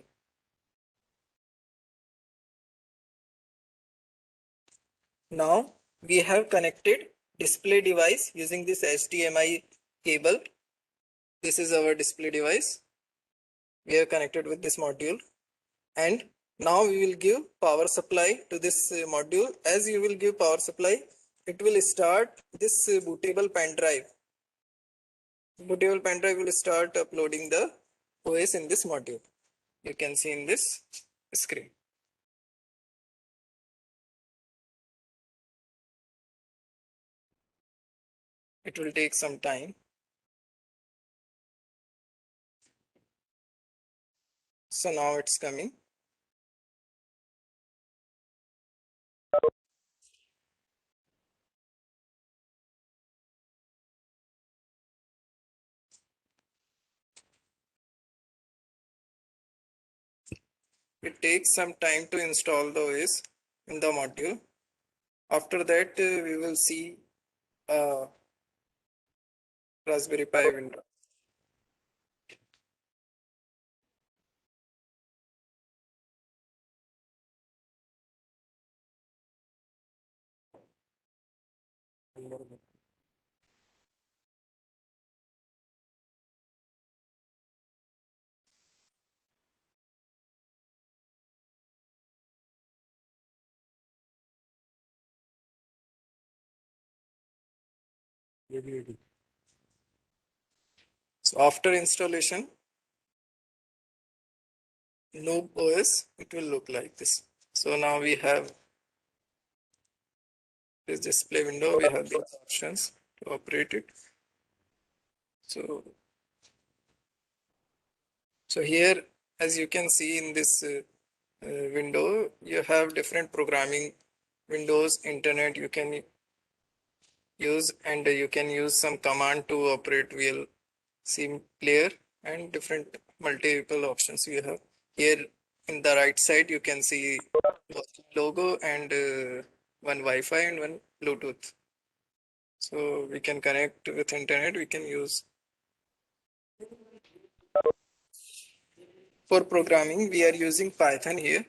D: Now we have connected display device using this HDMI cable. This is our display device. We are connected with this module, and now we will give power supply to this module. As you will give power supply, it will start this bootable pen drive. Bootable pen drive will start uploading the OS in this module. You can see in this screen. It will take some time. So now it's coming. It takes some time to install the OS in the module. After that, we will see a Raspberry Pi window. So after installation, Noob OS, it will look like this. So now we have this display window. We have these options to operate it. So here, as you can see in this window, you have different programming windows, internet you can use, and you can use some command to operate VLC player, and different multiple options you have. Here in the right side, you can see logo and one Wi-Fi and one Bluetooth. So we can connect with internet, we can use. For programming, we are using Python here.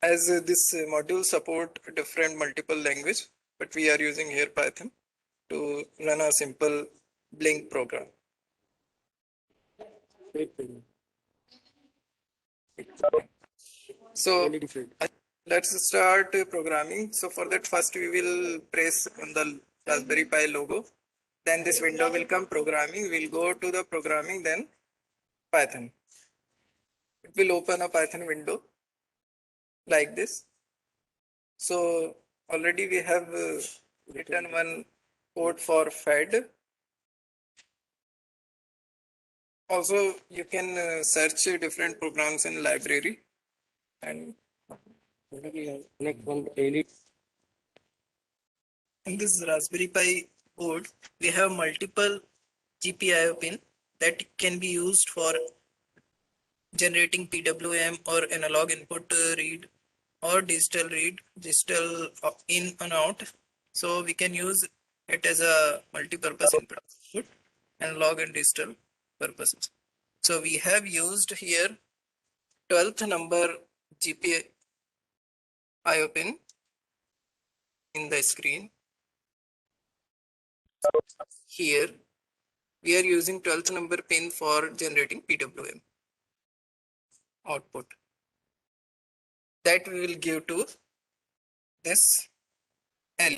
D: As this module support different multiple language, but we are using here Python to run a simple Blink program. So let's start programming. So for that, first we will press on the Raspberry Pi logo. Then this window will come programming. We'll go to the programming, then Python. It will open a Python window like this. So already we have written one code for Fed. Also, you can search different programs in library. And connect one LED. In this Raspberry Pi board, we have multiple GPIO pin that can be used for generating PWM or analog input read or digital read, digital in and out. So we can use it as a multi-purpose input output, analog and digital purposes. So we have used here 12th number GPIO pin in the screen. Here we are using 12th number pin for generating PWM output. That we will give to this L.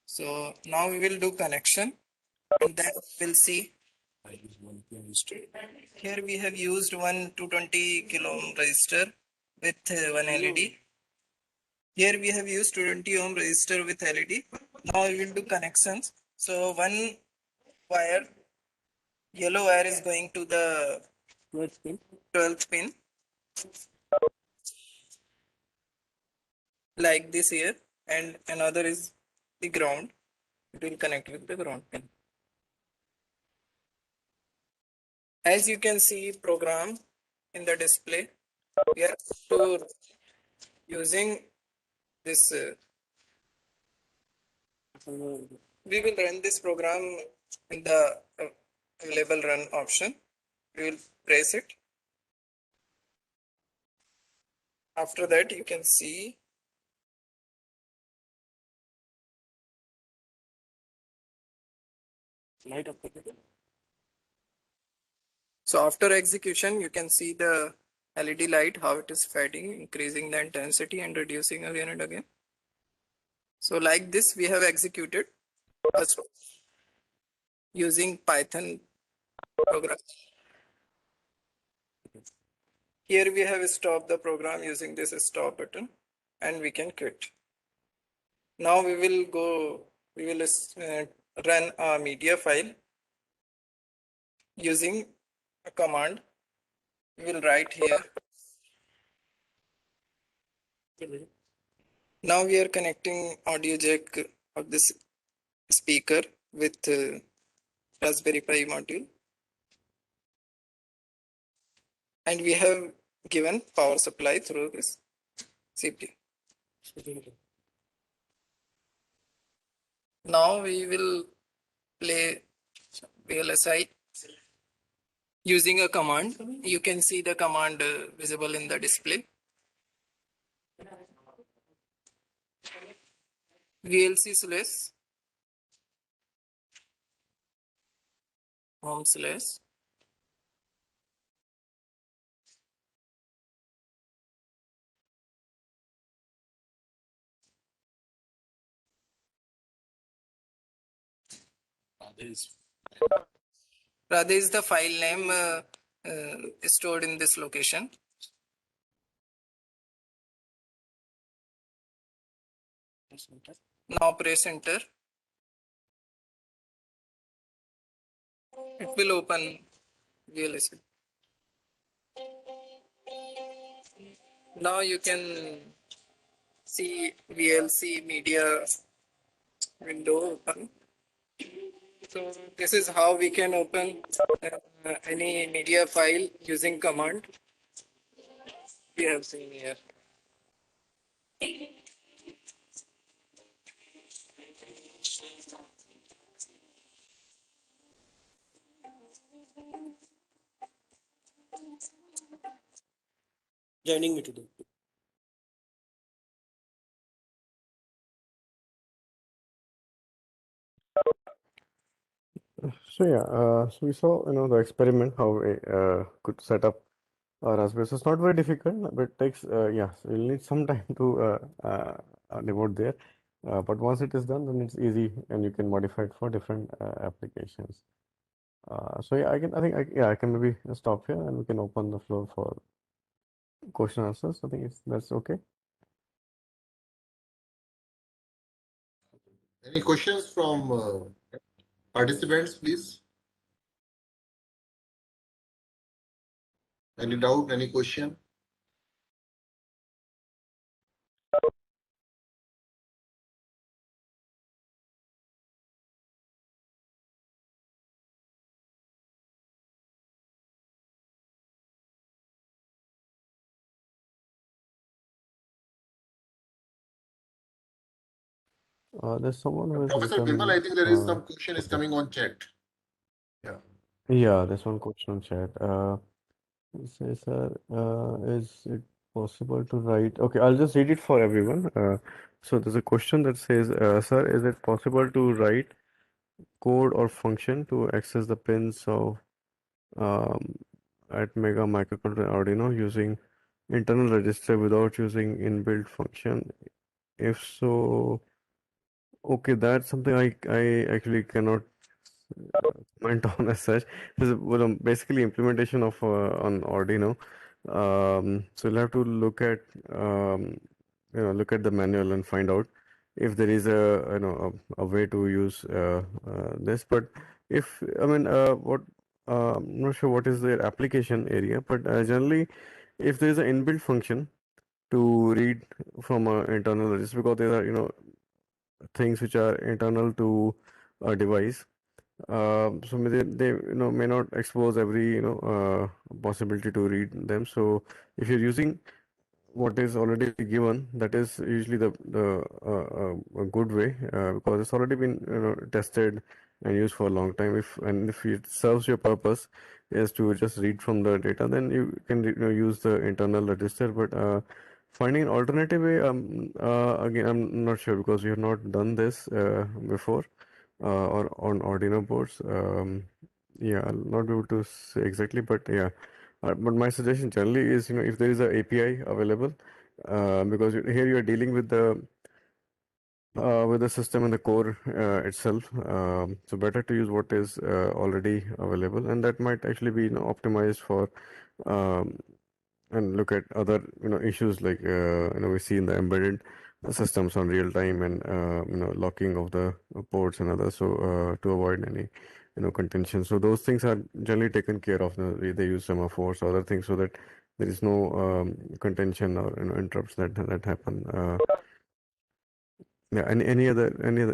D: So now we will do connection and then we'll see. Here we have used one 220 kilo ohm resistor with one LED. Here we have used 220 ohm resistor with LED. Now we will do connections. So one wire, yellow wire is going to the 12th pin. Like this here, and another is the ground. It will connect with the ground pin. As you can see program in the display, we are using this. We will run this program in the available run option. We will press it. After that, you can see light up. So after execution, you can see the LED light, how it is fading, increasing the intensity and reducing again and again. So like this, we have executed using Python program. Here we have stopped the program using this stop button and we can quit. Now we will run a media file using a command. We will write here. Now we are connecting audio jack of this speaker with Raspberry Pi module. And we have given power supply through this CPU. Now we will play VLSI using a command. You can see the command visible in the display. VLC slash home slash Radhe is the file name stored in this location. Now press enter. It will open VLSI. Now you can see VLC media window open. So this is how we can open any media file using command. We have seen here. Joining me today.
A: So yeah, so we saw the experiment how we could set up Raspberry. So it's not very difficult, but it takes yeah, so you'll need some time to devote there. But once it is done, then it's easy and you can modify it for different applications. So yeah, I can maybe stop here and we can open the floor for question answers. I think that's okay.
B: Any questions from participants, please? Any doubt, any question?
A: There's someone who has
B: Professor Vimal,
A: written.
B: I think there is some question is
A: Okay.
B: coming on chat. Yeah.
A: Yeah, there's one question on chat. It says, is it possible to write? Okay, I'll just read it for everyone. So there's a question that says, sir, is it possible to write code or function to access the pins of um, at Mega Microcontroller Arduino using internal register without using inbuilt function? If so, okay, that's something I actually cannot comment on as such. This is well, basically implementation of on Arduino. So you'll have to look at the manual and find out if there is a way to use this. But if I mean what I'm not sure what is their application area, but generally if there is an inbuilt function to read from an internal register, because there are things which are internal to a device, so they may not expose every possibility to read them. So if you're using what is already given, that is usually a good way, because it's already been tested and used for a long time. If it serves your purpose is to just read from the data, then you can use the internal register. But finding an alternative way, again, I'm not sure because we have not done this before or on Arduino boards. Yeah, I'll not be able to say exactly, but yeah. But my suggestion generally is, if there is a API available, because here you are dealing with the system and the core itself. So better to use what is already available, and that might actually be optimized for um, and look at other issues like we see in the embedded systems on real time and locking of the ports and others, so to avoid any contention. So those things are generally taken care of. They use semaphores or other things so that there is no contention or interrupts that happen. Yeah, any other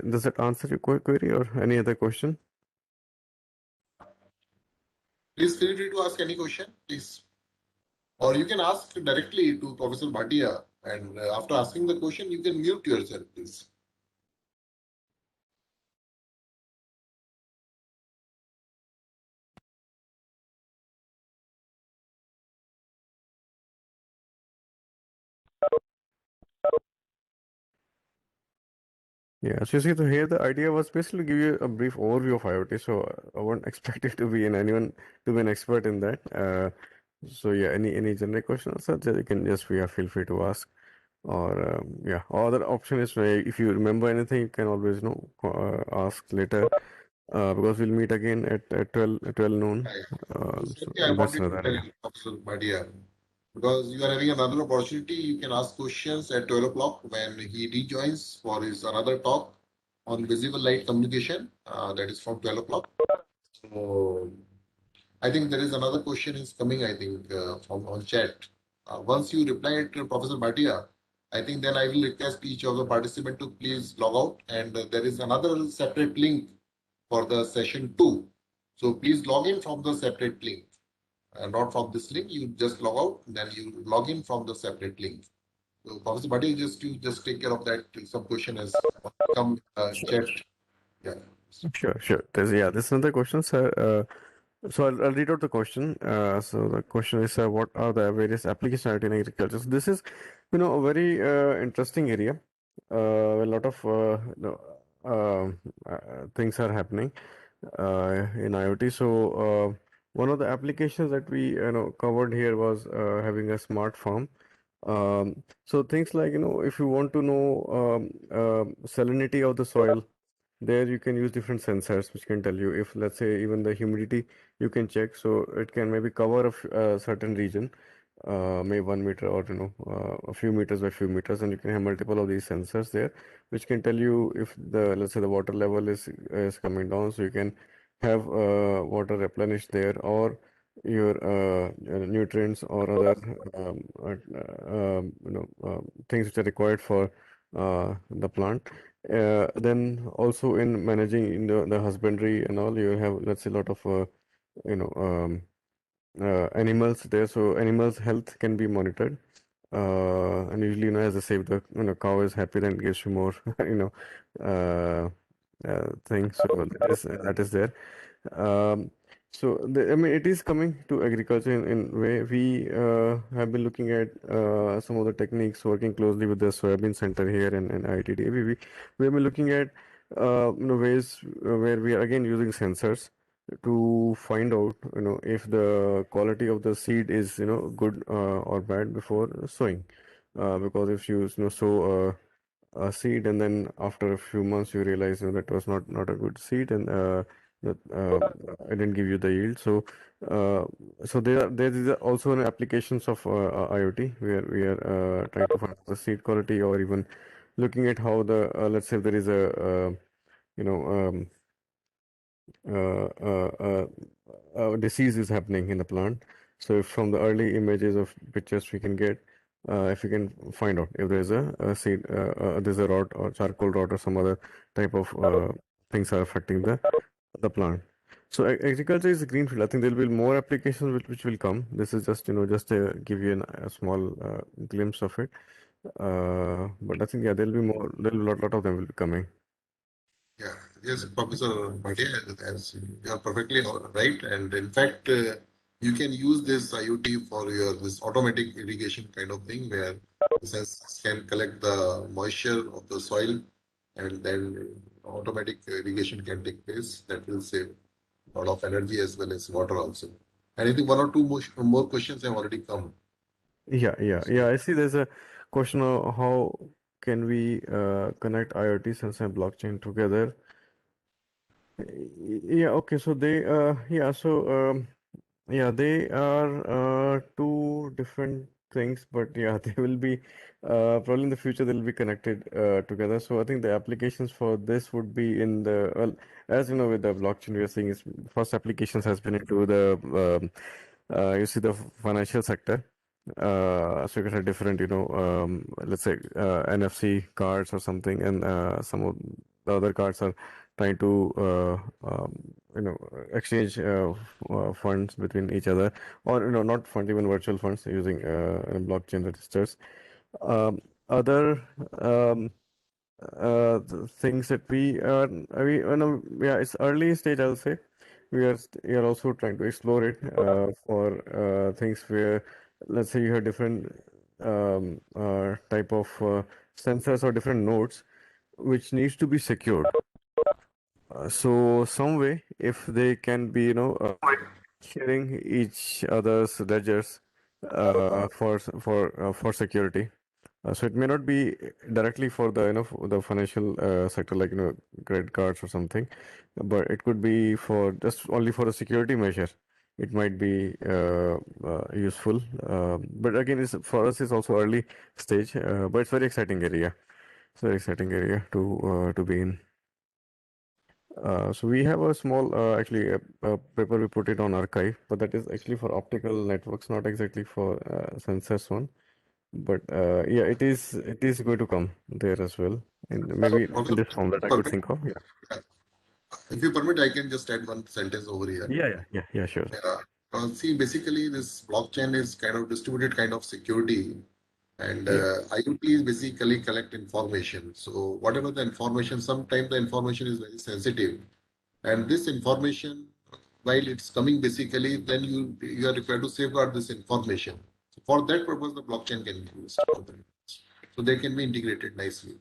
A: does that answer your query or any other question?
B: Please feel free to ask any question, please. Or you can ask directly to Professor Bhatia, and after asking the question, you can mute yourself, please.
A: Yeah, so you see, so here the idea was basically to give you a brief overview of IoT. So I won't expect it to be in anyone to be an expert in that. So yeah, any generic questions, sir, you can just feel free to ask. Or yeah, other option is if you remember anything, you can always ask later. Because we'll meet again at 12 noon.
B: Right.
A: So
B: Recently, I
A: that's
B: wanted to
A: another
B: tell
A: idea.
B: you, Professor Bhatia, because you are having another opportunity, you can ask questions at 12 o'clock when he rejoins for his another talk on visible light communication. That is from 12 o'clock. So I think there is another question is coming, I think, from on chat. Once you reply to Professor Bhatia, I think then I will request each of the participant to please log out. And there is another separate link for the session 2. So please log in from the separate link. Not from this link, you just log out, then you log in from the separate link. So Professor Bhatia, just take care of that. Some question has come chat. Yeah.
A: Sure. There's another question, sir. So I'll read out the question. So the question is, what are the various applications in agriculture? So this is, a very interesting area. A lot of things are happening in IoT. So one of the applications that we covered here was having a smart farm. So things like if you want to know salinity of the soil, there you can use different sensors which can tell you if, let's say, even the humidity you can check. So it can maybe cover a certain region, maybe 1 meter or a few meters by few meters, and you can have multiple of these sensors there, which can tell you if the, let's say, the water level is coming down. So you can have water replenished there, or your nutrients or other things which are required for the plant. Then also in managing the husbandry and all, you have, let's say, a lot of you know animals there, so animals health can be monitored. And usually, as I say, if the cow is happy, then it gives you more, uh, thing. So that is there. Um, I mean, it is coming to agriculture in way. We have been looking at some of the techniques, working closely with the soybean center here and ITD. We have been looking at ways where we are again using sensors to find out if the quality of the seed is good or bad before sowing. Because if you sow a seed and then after a few months you realize that was not a good seed and that it didn't give you the yield. Uh, so there is also an applications of IoT where we are trying to find the seed quality, or even looking at how the let's say if there is a you know uh, uh, uh, disease is happening in the plant. So if from the early images of pictures we can get, if we can find out if there's a seed, there's a rot or charcoal rot or some other type of things are affecting the plant. So agriculture is a greenfield. I think there will be more applications which will come. This is just just to give you a small glimpse of it. But I think there will be more. There will be a lot of them will be coming.
B: Yeah, yes, Professor Bhatia, as you are perfectly right. And in fact, you can use this IoT for your this automatic irrigation kind of thing, where the sensors can collect the moisture of the soil, and then automatic irrigation can take place. That will save a lot of energy as well as water also. And I think one or two more questions have already come.
A: Yeah. I see there's a question of how can we connect IoT, sensor, and blockchain together. Yeah, okay. So they are two different things, but yeah, they will be probably in the future they'll be connected together. So I think the applications for this would be in the well, as you know, with the blockchain, we are seeing is first applications has been into the you see the financial sector. So you can have different, let's say NFC cards or something, and some of the other cards are trying to exchange funds between each other, or not funds, even virtual funds using blockchain registers. Other the things that yeah, it's early stage, I'll say. We are also trying to explore it for things where, let's say, you have different type of sensors or different nodes which needs to be secured. So some way, if they can be, sharing each other's ledgers for security. So it may not be directly for the for the financial sector, like credit cards or something, but it could be for just only for a security measure. It might be useful, but again, for us it's also early stage, but it's very exciting area. It's a very exciting area to be in. So we have a small, actually, a paper we put it on archive, but that is actually for optical networks, not exactly for sensors one. But yeah, it is going to come there as well, and maybe in
B: Professor,
A: this form that I could
B: permit,
A: think of. Yeah.
B: if you permit, I can just add one sentence over here.
A: Yeah, sure.
B: Yeah. See, basically, this blockchain is kind of distributed kind of security, and
A: Yeah.
B: IoT is basically collect information. So whatever the information, sometimes the information is very sensitive, and this information, while it's coming, basically, then you are required to safeguard this information. So for that purpose, the blockchain can be used. So they can be integrated nicely.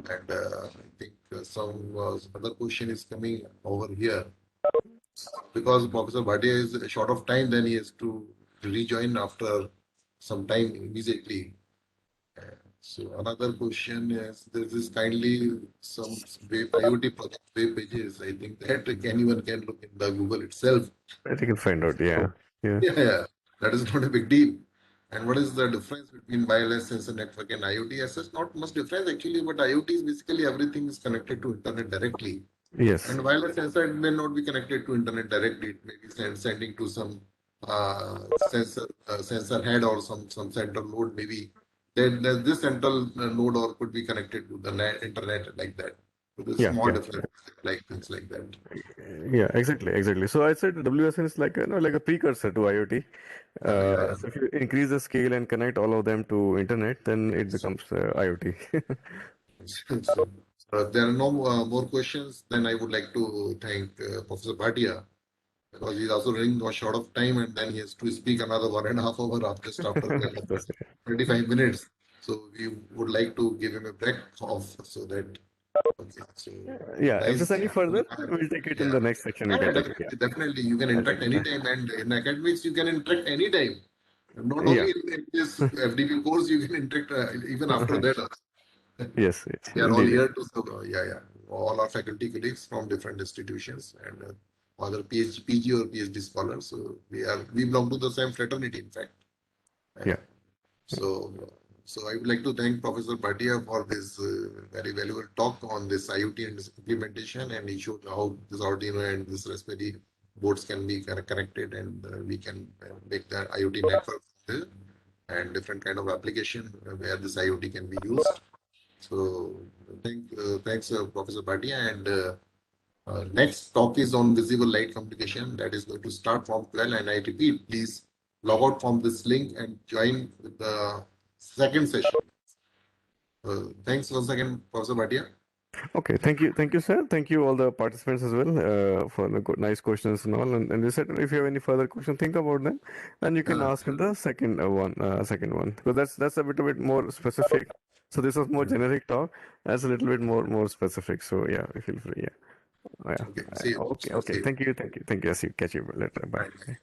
B: And I think some other question is coming over here. Because Professor Bhatia is short of time, then he has to rejoin after some time immediately. So another question is this is kindly some web IoT project web pages. I think that anyone can look in the Google itself.
A: I think you can find out. Yeah.
B: So
A: Yeah.
B: yeah, that is not a big deal. And what is the difference between wireless sensor network and IoT? As such, not much difference actually, but IoT is basically everything is connected to internet directly.
A: Yes.
B: And wireless sensor may not be connected to internet directly. It may be sending to some sensor head or some central node maybe. Then this central node or could be connected to the internet like that. with a
A: Yeah,
B: small
A: yeah,
B: difference, like things like that.
A: yeah, exactly. So I said WSN is like like a precursor to IoT.
B: Yeah.
A: So if you increase the scale and connect all of them to internet, then it becomes IoT.
B: So, there are no more questions. Then I would like to thank Professor Bhatia because he's also running short of time and then he has to speak another 1.5 hours just after
A: That's
B: 25 minutes. So we would like to give him a break off so that, okay, so
A: Yeah, if
B: nice.
A: there's any further, we'll take it in
B: Yeah,
A: the next section. We
B: yeah,
A: can take it. Yeah,
B: definitely. You can
A: I'll take
B: interact
A: it.
B: anytime, and in academics, you can interact anytime. Not
A: Yeah.
B: only in this FDP course, you can interact even after that.
A: Yes, yes,
B: We are all
A: indeed.
B: here to serve. Yeah. All our faculty colleagues from different institutions and other PG or PhD scholars. So we belong to the same fraternity, in fact.
A: Yeah.
B: So, so I would like to thank Professor Bhatia for this very valuable talk on this IoT and its implementation, and he showed how this Arduino and this Raspberry boards can be connected, and we can make the IoT network there and different kind of application where this IoT can be used. So, thanks, Professor Bhatia, and next talk is on visible light communication that is going to start from 12, and I repeat, please log out from this link and join the second session. Thanks once again, Professor Bhatia.
A: Okay, thank you, sir. Thank you all the participants as well for the good, nice questions and all. And they said if you have any further question, think about them, and you can ask in the second one, because that's a bit more specific. So this was more generic talk. That's a little bit more specific. So yeah, feel free. Yeah, yeah.
B: Okay, see you.
A: Okay.
B: See you.
A: Thank you. I see. Catch you later. Bye.
B: Bye.